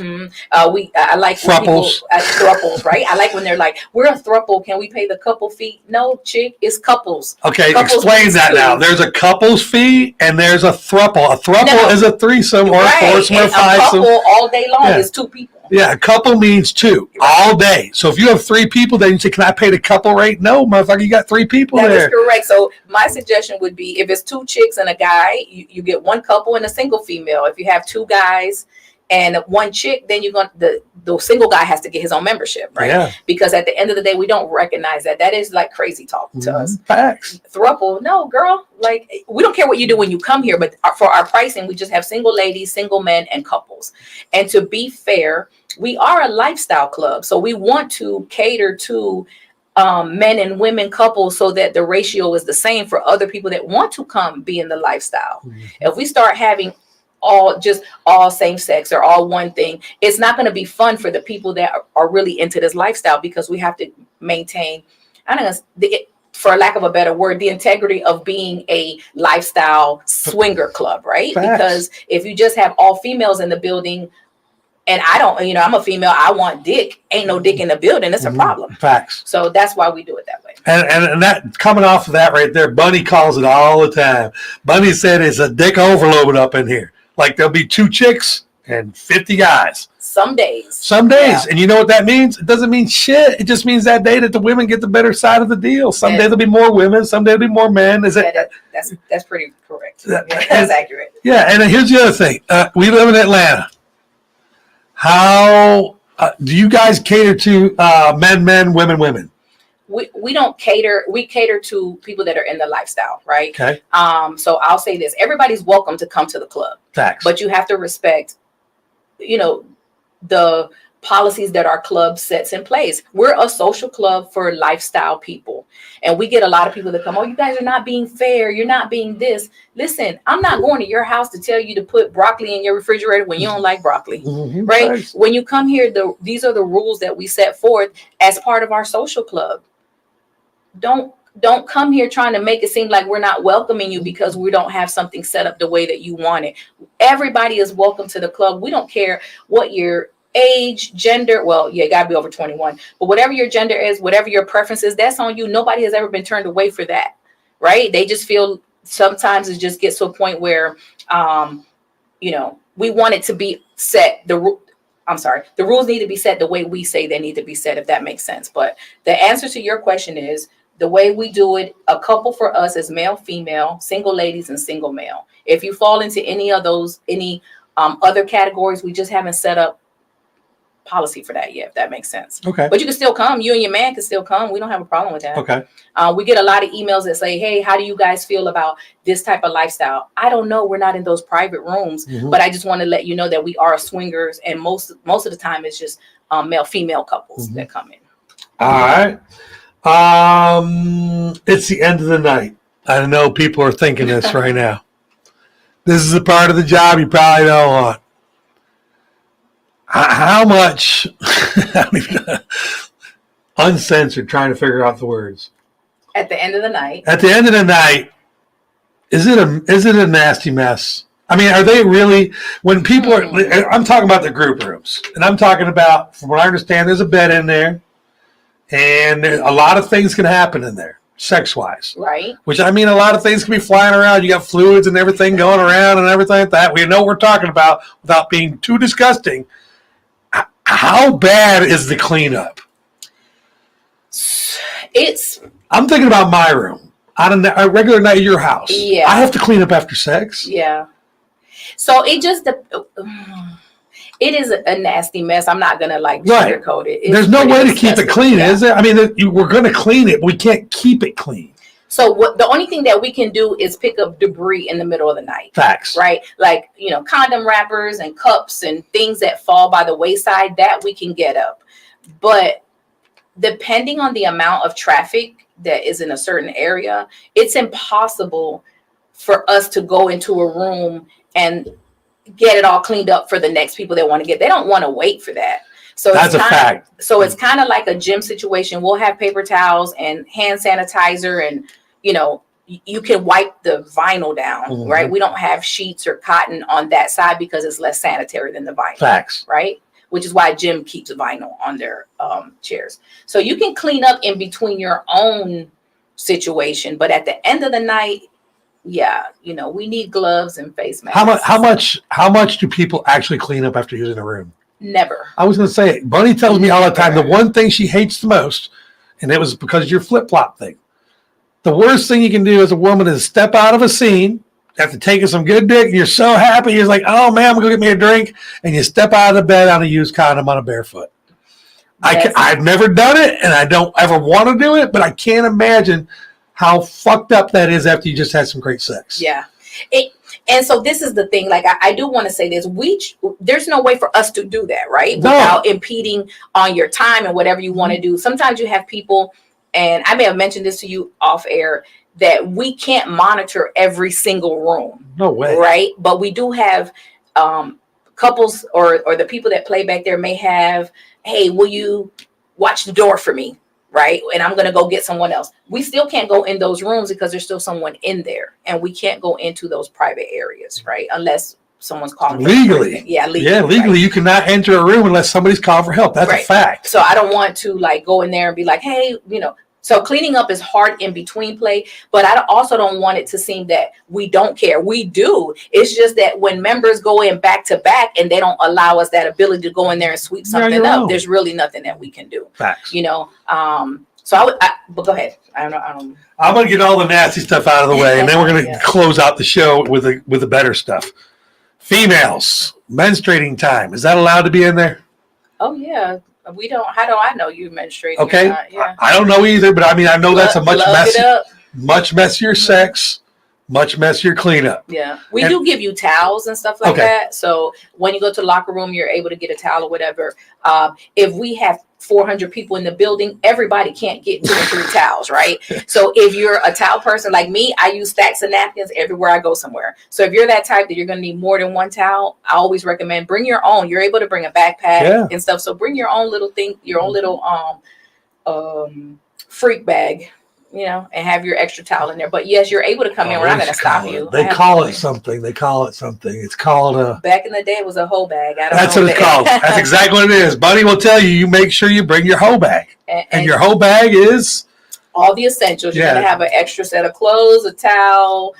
I like thruples. Thruples, right? I like when they're like, we're a thruple. Can we pay the couple fee? No, chick, it's couples. Okay, couples explain that now. There's a couples fee and there's a thruple. A thruple is a threesome or a foursome or a fivesome. A couple all day long is two people. Yeah, a couple means two all day. So if you have three people, then you say, can I pay the couple rate? No, motherfucker, you got three people there. That is correct. So my suggestion would be if it's two chicks and a guy, you get one couple and a single female. If you have two guys and one chick, then you're going the single guy has to get his own membership, right? Yeah. Because at the end of the day, we don't recognize that. That is like crazy talk to us. Facts. Thruple, no, girl. Like, we don't care what you do when you come here, but for our pricing, we just have single ladies, single men, and couples. And to be fair, we are a lifestyle club. So we want to cater to men and women couples so that the ratio is the same for other people that want to come be in the lifestyle. If we start having all same sex or all one thing, it's not going to be fun for the people that are really into this lifestyle, because we have to maintain, I don't know, for lack of a better word, the integrity of being a lifestyle swinger club, right? Facts. Because if you just have all females in the building, and I don't, I'm a female, I want dick, ain't no dick in the building, it's a problem. Facts. So that's why we do it that way. And that, coming off of that right there, Bunny calls it all the time. Bunny said it's a dick overload up in here. Like there'll be 2 chicks and 50 guys. Some days. Yeah. And you know what that means? It doesn't mean shit. It just means that day that the women get the better side of the deal. Some day there'll be more women. Some day there'll be more men. That's pretty correct. That's accurate. Yeah. And here's the other thing. We live in Atlanta. How do you guys cater to men, women? We don't cater. We cater to people that are in the lifestyle, right? Okay. So I'll say this: everybody's welcome to come to the club. Facts. But you have to respect, the policies that our club sets in place. We're a social club for lifestyle people, and we get a lot of people that come, oh, you guys are not being fair. You're not being this. Listen, I'm not going to your house to tell you to put broccoli in your refrigerator when you don't like broccoli, right? Nice. When you come here, these are the rules that we set forth as part of our social club. Don't come here trying to make it seem like we're not welcoming you because we don't have something set up the way that you want it. Everybody is welcome to the club. We don't care what your age, gender. Well, you got to be over 21. But whatever your gender is, whatever your preference is, that's on you. Nobody has ever been turned away for that, right? They just feel sometimes it just gets to a point where, we want it to be set. The rules need to be set the way we say they need to be set, if that makes sense. But the answer to your question is, the way we do it, a couple for us is male, female, single ladies, and single male. If you fall into any of those, other categories, we just haven't set up policy for that yet, if that makes sense. Okay. But you can still come. You and your man can still come. We don't have a problem with that. Okay. We get a lot of emails that say, hey, how do you guys feel about this type of lifestyle? I don't know. We're not in those private rooms, but I just want to let you know that we are swingers, and most of the time it's just male, female couples that come in. All right. It's the end of the night. I know people are thinking this right now. This is a part of the job you probably don't want. How much uncensored, trying to figure out the words. At the end of the night. At the end of the night, is it a nasty mess? I mean, are they really, when people are, I'm talking about the group rooms, and I'm talking about, from what I understand, there's a bed in there. And a lot of things can happen in there, sex-wise. Right. Which, I mean, a lot of things can be flying around. You got fluids and everything going around and everything like that. We know what we're talking about without being too disgusting. How bad is the cleanup? I'm thinking about my room. On a regular night at your house. Yeah. I have to clean up after sex. Yeah. So it is a nasty mess. I'm not going to sugarcoat it. There's no way to keep it clean, is there? I mean, we're going to clean it, but we can't keep it clean. So the only thing that we can do is pick up debris in the middle of the night. Facts. Right? Like, condom wrappers and cups and things that fall by the wayside, that we can get up. But depending on the amount of traffic that is in a certain area, it's impossible for us to go into a room and get it all cleaned up for the next people that want to get. They don't want to wait for that. So that's a fact. So it's kind of like a gym situation. We'll have paper towels and hand sanitizer, and you can wipe the vinyl down, right? We don't have sheets or cotton on that side because it's less sanitary than the vinyl. Facts. Right? Which is why gym keeps vinyl on their chairs. So you can clean up in between your own situation, but at the end of the night, we need gloves and face masks. How much do people actually clean up after using a room? Never. I was going to say, Bunny tells me all the time, the one thing she hates the most, and it was because of your flip-flop thing. The worst thing you can do as a woman is step out of a scene after taking some good dick, and you're so happy, you're like, oh man, I'm going to get me a drink, and you step out of the bed on a used condom on a barefoot. I've never done it, and I don't ever want to do it, but I can't imagine how fucked up that is after you just had some great sex. Yeah. And so this is the thing, like, I do want to say this, there's no way for us to do that, right? No. Without impeding on your time and whatever you want to do. Sometimes you have people, and I may have mentioned this to you off air, that we can't monitor every single room. No way. Right. But we do have couples or the people that play back there may have, hey, will you watch the door for me? Right. And I'm going to go get someone else. We still can't go in those rooms because there's still someone in there, and we can't go into those private areas. Right. Unless someone's calling legally. Legally. Yeah, legally, right. You cannot enter a room unless somebody's calling for help. That's right. A fact. So I don't want to like go in there and be like, hey, so cleaning up is hard in between play, but I also don't want it to seem that we don't care. We do. It's just that when members go in back to back and they don't allow us that ability to go in there and sweep something up, there's really nothing that we can do. Facts. So but go ahead. I don't. I'm going to get all the nasty stuff out of the way, and then we're going to close out the show with the better stuff. Females, menstruating time. Is that allowed to be in there? Oh, yeah. We don't. How do I know you menstruating? Okay. Yeah. I don't know either, but I mean, I know that's a much messier sex, much messier cleanup. Yeah. We do give you towels and stuff like that. So when you go to the locker room, you're able to get a towel or whatever. If we have 400 people in the building, everybody can't get 2 or 3 towels, right? So if you're a towel person like me, I use stacks of napkins everywhere I go somewhere. So if you're that type that you're going to need more than one towel, I always recommend bring your own. You're able to bring a backpack and stuff. So bring your own little thing, your own little freak bag, and have your extra towel in there. But yes, you're able to come in. We're not going to stop you. They call it something. It's called a... Back in the day, it was a hoe bag. That's what it's called. That's exactly what it is. Buddy will tell you, you make sure you bring your hoe bag. And your hoe bag is... all the essentials. You're going to have an extra set of clothes, a towel,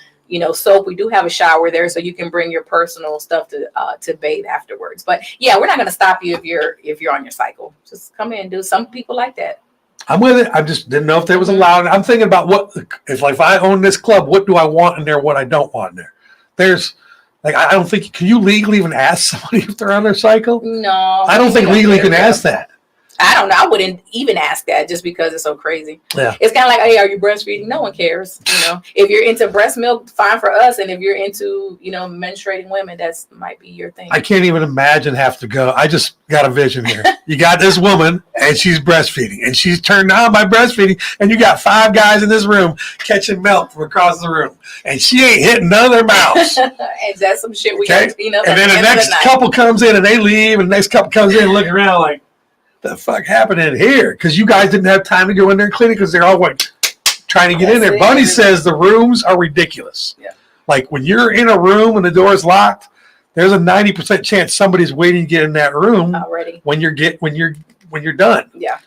soap. We do have a shower there, so you can bring your personal stuff to bathe afterwards. But yeah, we're not going to stop you if you're on your cycle. Just come in and do. Some people like that. I'm with it. I just didn't know if that was allowed. I'm thinking about if I own this club, what do I want in there, what I don't want in there. There's I don't think, can you legally even ask somebody if they're on their cycle? No. I don't think legally you can ask that. I don't know. I wouldn't even ask that just because it's so crazy. Yeah. It's kind of like, hey, are you breastfeeding? No one cares. If you're into breast milk, fine for us. And if you're into, menstruating women, that might be your thing. I can't even imagine have to go. I just got a vision here. You got this woman and she's breastfeeding and she's turned on by breastfeeding, and you got 5 guys in this room catching milk from across the room, and she ain't hitting none of their mouths. And that's some shit we got to clean up. And then the next couple comes in and they leave, and the next couple comes in and look around like, the fuck happened in here? Because you guys didn't have time to go in there and clean it because they're all trying to get in there. Bunny says the rooms are ridiculous. Yeah. Like when you're in a room and the door is locked, there's a 90% chance somebody's waiting to get in that room already when you're done. Yeah.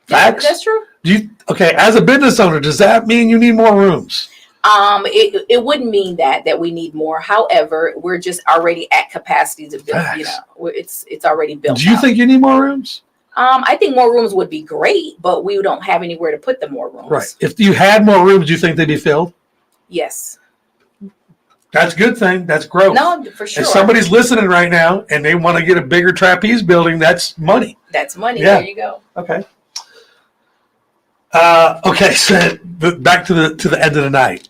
Facts? Yeah, that's true. As a business owner, does that mean you need more rooms? It wouldn't mean that we need more. However, we're just already at capacity to build. It's already built. Do you think you need more rooms? I think more rooms would be great, but we don't have anywhere to put the more rooms. Right. If you had more rooms, do you think they'd be filled? Yes. That's a good thing. That's growth. No, for sure. If somebody's listening right now and they want to get a bigger trapeze building, that's money. That's money. Yeah. There you go. Okay. So back to the end of the night.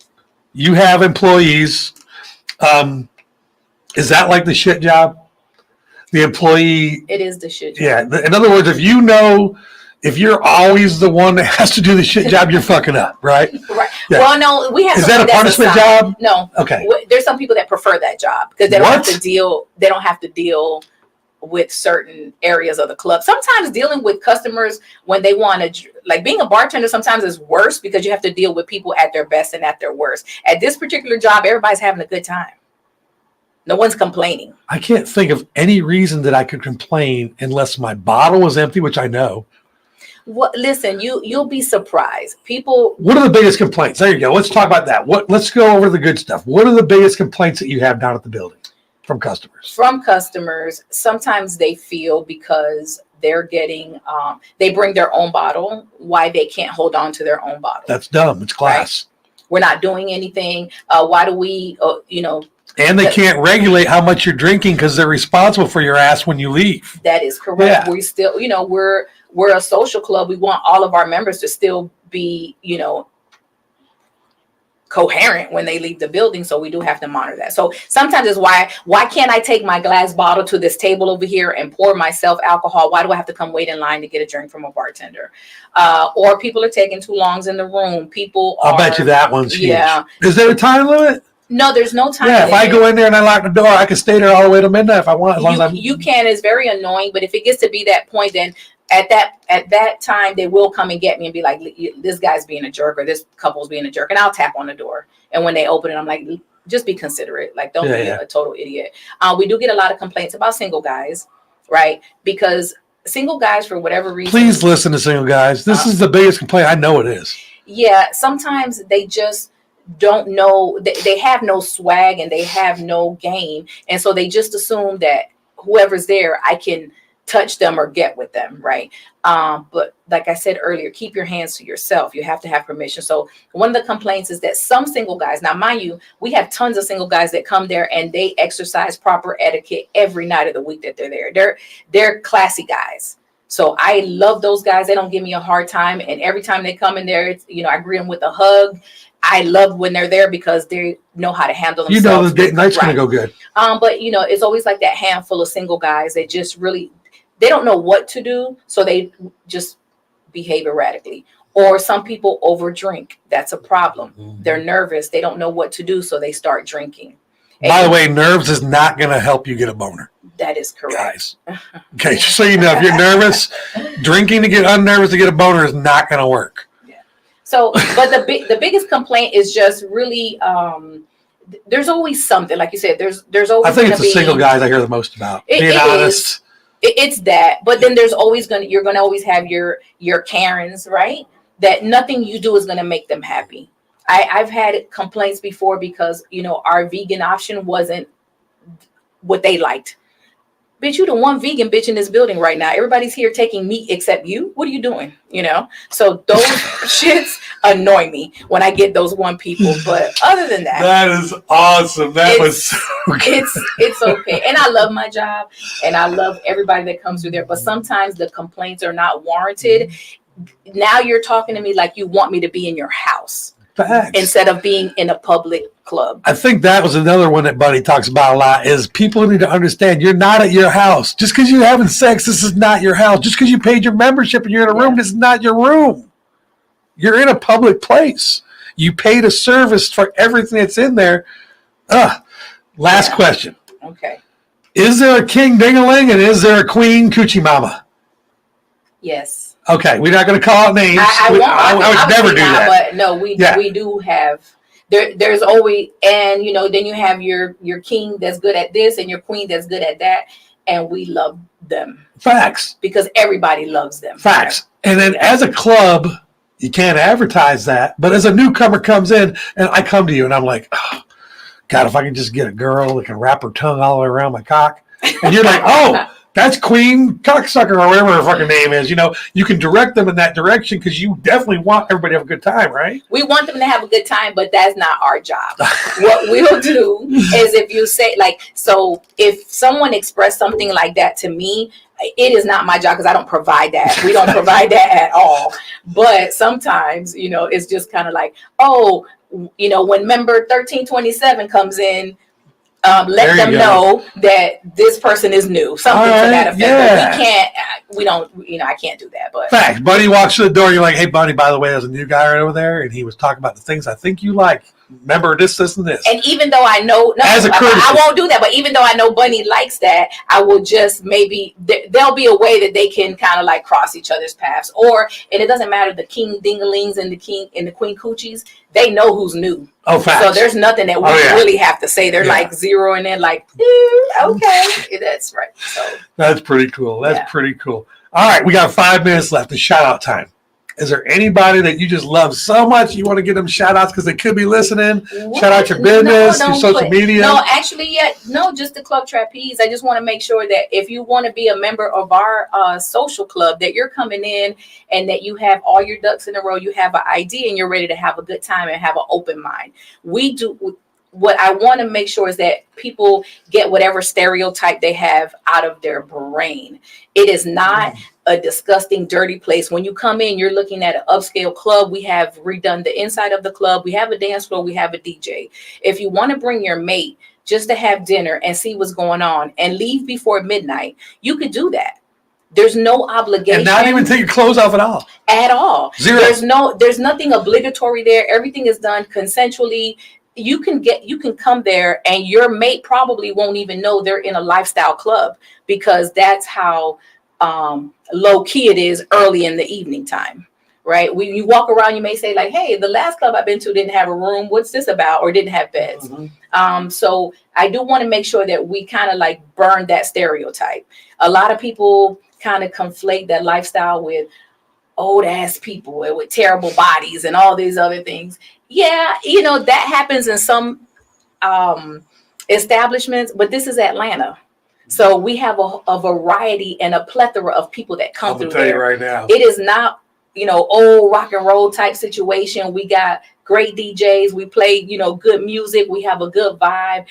You have employees. Is that like the shit job? The employee. It is the shit job. Yeah. In other words, if you're always the one that has to do the shit job, you're fucking up, right? Right. Yeah. Well, no, we have. Is that a punishment job? No. Okay. There's some people that prefer that job because they don't have to deal. They don't have to deal with certain areas of the club. Sometimes dealing with customers when they want to, like being a bartender, sometimes is worse because you have to deal with people at their best and at their worst. At this particular job, everybody's having a good time. No one's complaining. I can't think of any reason that I could complain unless my bottle was empty, which I know. Well, listen, you'll be surprised. People. What are the biggest complaints? There you go. Let's talk about that. Let's go over the good stuff. What are the biggest complaints that you have down at the building from customers? From customers, sometimes they feel because they're getting, they bring their own bottle, why they can't hold on to their own bottle. That's dumb. It's class. Right? We're not doing anything. Why do we, And they can't regulate how much you're drinking because they're responsible for your ass when you leave. That is correct. Yeah. We still, we're a social club. We want all of our members to still be, coherent when they leave the building. So we do have to monitor that. So sometimes it's why can't I take my glass bottle to this table over here and pour myself alcohol? Why do I have to come wait in line to get a drink from a bartender? Or people are taking too long in the room. I'll bet you that one's huge. Yeah. Is there a time limit? No, there's no time. Yeah, if I go in there and I lock the door, I can stay there all the way to midnight if I want. As long as you can. It's very annoying, but if it gets to be that point, then at that time they will come and get me and be like, this guy's being a jerk or this couple's being a jerk, and I'll tap on the door. And when they open it, I'm like, just be considerate. Like, don't be a total idiot. We do get a lot of complaints about single guys, right? Because single guys, for whatever reason. Please listen to single guys. This is the biggest complaint. I know it is. Yeah, sometimes they just don't know. They have no swag and they have no game. And so they just assume that whoever's there, I can touch them or get with them, right? But like I said earlier, keep your hands to yourself. You have to have permission. So one of the complaints is that some single guys, now mind you, we have tons of single guys that come there and they exercise proper etiquette every night of the week that they're there. They're classy guys. So I love those guys. They don't give me a hard time. And every time they come in there, it's, I greet them with a hug. I love when they're there because they know how to handle themselves. The night's going to go good. But it's always like that handful of single guys that just really, they don't know what to do. So they just behave erratically. Or some people overdrink. That's a problem. Mm-hmm. They're nervous. They don't know what to do. So they start drinking. By the way, nerves is not going to help you get a boner. That is correct. Guys. Okay, just so you know, if you're nervous, drinking to get unnervous to get a boner is not going to work. Yeah. So, but the biggest complaint is just really, there's always something. Like you said, there's always. I think it's the single guys I hear the most about. Being honest. It's that, but then there's always you're gonna always have your Karens, right? That nothing you do is gonna make them happy. I've had complaints before because our vegan option wasn't what they liked. Bitch, you the one vegan bitch in this building right now. Everybody's here taking meat except you. What are you doing? So those shits annoy me when I get those one people. But other than that, that is awesome. That was so good. It's okay. And I love my job and I love everybody that comes through there. But sometimes the complaints are not warranted. Now you're talking to me like you want me to be in your house. Facts. Instead of being in a public club. I think that was another one that Buddy talks about a lot is people need to understand you're not at your house. Just because you're having sex, this is not your house. Just because you paid your membership and you're in a room, this is not your room. You're in a public place. You paid a service for everything that's in there. Last question. Okay. Is there a king ding-a-ling and is there a queen coochie mama? Yes. Okay, we're not going to call out names. I would never do that. But no, we do have. There's always, and then you have your king that's good at this and your queen that's good at that, and we love them. Facts. Because everybody loves them. Facts. And then as a club, you can't advertise that, but as a newcomer comes in, and I come to you and I'm like, oh, God, if I can just get a girl that can wrap her tongue all the way around my cock, and you're like, oh. That's Queen Cocksucker or whatever her fucking name is. You can direct them in that direction because you definitely want everybody to have a good time, right? We want them to have a good time, but that's not our job. What we'll do is if you say, so if someone expressed something like that to me, it is not my job because I don't provide that. We don't provide that at all. But sometimes, it's just kind of like, when member 1327 comes in, let them know that this person is new. Something to that effect. Yeah. I can't do that. But Fact. Buddy walks through the door. You're like, hey, Buddy, by the way, there's a new guy right over there. And he was talking about the things I think you like. Remember this, and this. And even though I know, I won't do that. But even though I know Bunny likes that, I will just maybe, there'll be a way that they can kind of like cross each other's paths. And it doesn't matter, the king dingalings and the king and the queen coochies, they know who's new. Oh, facts. So there's nothing that we really have to say. They're like zeroing in like, okay, that's right. So that's pretty cool. That's pretty cool. All right, we got 5 minutes left. It's shout out time. Is there anybody that you just love so much you want to give them shout outs because they could be listening? What? Shout out your business, your social media. No, actually, just the Club Trapeze. I just want to make sure that if you want to be a member of our social club, that you're coming in and that you have all your ducks in a row, you have an ID and you're ready to have a good time and have an open mind. what I want to make sure is that people get whatever stereotype they have out of their brain. It is not a disgusting, dirty place. When you come in, you're looking at an upscale club. We have redone the inside of the club. We have a dance floor. We have a DJ. If you want to bring your mate just to have dinner and see what's going on and leave before midnight, you could do that. There's no obligation. And not even take your clothes off at all. At all. Zero. There's nothing obligatory there. Everything is done consensually. You can come there and your mate probably won't even know they're in a lifestyle club, because that's how low key it is early in the evening time, right? When you walk around, you may say like, hey, the last club I've been to didn't have a room. What's this about? Or didn't have beds. So I do want to make sure that we kind of like burn that stereotype. A lot of people kind of conflate that lifestyle with old ass people with terrible bodies and all these other things. Yeah, that happens in some establishments, but this is Atlanta. So we have a variety and a plethora of people that come through there. I'll tell you right now. It is not, old rock and roll type situation. We got great DJs. We play, good music. We have a good vibe.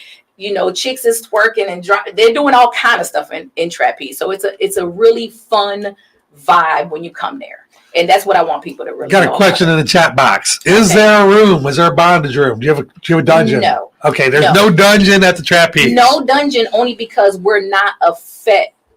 Chicks is twerking and they're doing all kind of stuff in Trapeze. So it's a really fun vibe when you come there. And that's what I want people to really Got a question in the chat box. Is there a room? Is there a bondage room? Do you have a dungeon? No. Okay, there's no dungeon at the Trapeze. No dungeon, only because we're not a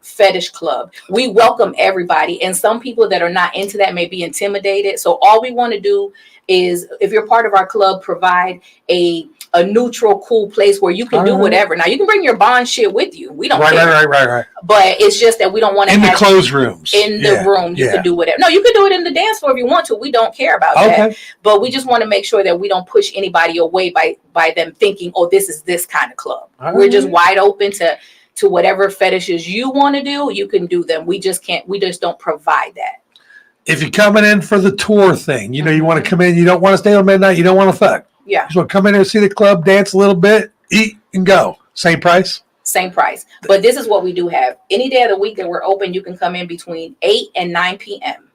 fetish club. We welcome everybody. And some people that are not into that may be intimidated. So all we want to do is, if you're part of our club, provide a neutral, cool place where you can do whatever. Now you can bring your bond shit with you. We don't care. Right. But it's just that we don't want to have the closed rooms. In the room, you can do whatever. No, you can do it in the dance floor if you want to. We don't care about that. But we just want to make sure that we don't push anybody away by them thinking, oh, this is this kind of club. We're just wide open to whatever fetishes you want to do. You can do them. We just don't provide that. If you're coming in for the tour thing, you want to come in, you don't want to stay till midnight, you don't want to fuck. Yeah. You just want to come in here, see the club, dance a little bit, eat, and go. Same price? Same price. But this is what we do have. Any day of the week that we're open, you can come in between 8 and 9 p.m.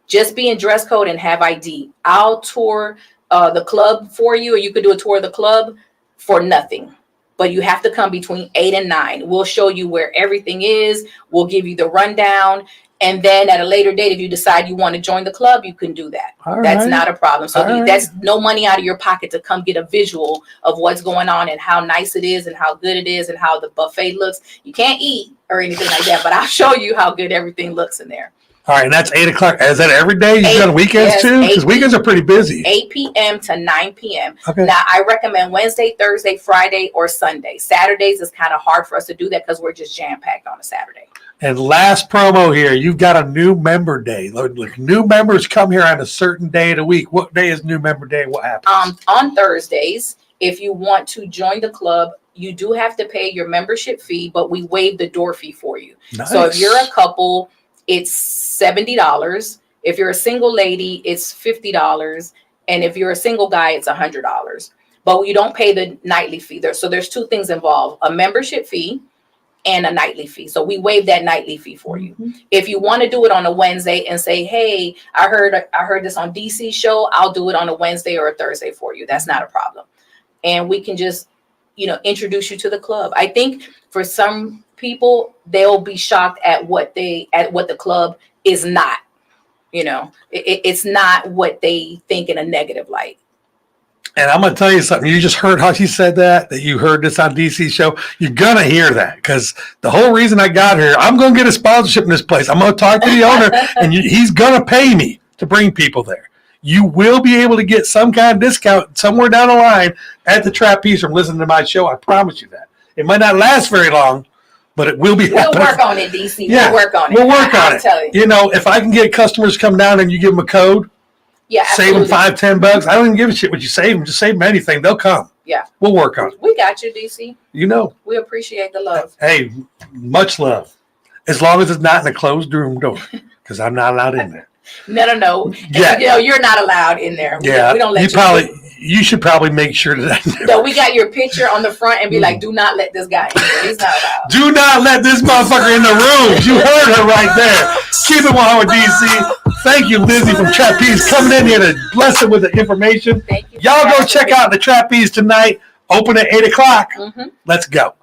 Just be in dress code and have ID. I'll tour the club for you, or you could do a tour of the club for nothing. But you have to come between 8 and 9. We'll show you where everything is. We'll give you the rundown. And then at a later date, if you decide you want to join the club, you can do that. That's not a problem. So that's no money out of your pocket to come get a visual of what's going on and how nice it is and how good it is and how the buffet looks. You can't eat or anything like that, but I'll show you how good everything looks in there. All right, and that's 8 o'clock. Is that every day? You do on weekends too? Because weekends are pretty busy. 8 p.m. to 9 p.m. Okay. Now, I recommend Wednesday, Thursday, Friday, or Sunday. Saturdays is kind of hard for us to do that because we're just jam-packed on a Saturday. And last promo here, you've got a new member day. Like, new members come here on a certain day of the week. What day is new member day? What happens? On Thursdays, if you want to join the club, you do have to pay your membership fee, but we waive the door fee for you. Nice. So if you're a couple, it's $70. If you're a single lady, it's $50. And if you're a single guy, it's $100. But you don't pay the nightly fee there. So there's two things involved: a membership fee and a nightly fee. So we waive that nightly fee for you. If you want to do it on a Wednesday and say, hey, I heard this on DC show, I'll do it on a Wednesday or a Thursday for you. That's not a problem. And we can just, introduce you to the club. I think for some people, they'll be shocked at what the club is not. It's not what they think in a negative light. And I'm going to tell you something. You just heard how she said that you heard this on DC show. You're going to hear that, because the whole reason I got here, I'm going to get a sponsorship in this place. I'm going to talk to the owner, and he's going to pay me to bring people there. You will be able to get some kind of discount somewhere down the line at the Trapeze from listening to my show. I promise you that. It might not last very long, but it will be happening. We'll work on it, DC. Yeah, we'll work on it. We'll work on it. Tell you. If I can get customers to come down and you give them a code, save them $5-10. I don't even give a shit what you save them. Just save them anything. They'll come. Yeah. We'll work on it. We got you, DC. We appreciate the love. Hey, much love. As long as it's not in a closed room door, because I'm not allowed in there. No. Yeah. You're not allowed in there. Yeah. We don't let you. You should probably make sure that. No, we got your picture on the front and be like, do not let this guy in there. He's not allowed. Do not let this motherfucker in the room. You heard her right there. Keep it 100 DC. Thank you, Lizzie from Trapeze, coming in here to bless it with the information. Thank you. Y'all go check out the Trapeze tonight. Open at 8 o'clock. Mhm. Let's go.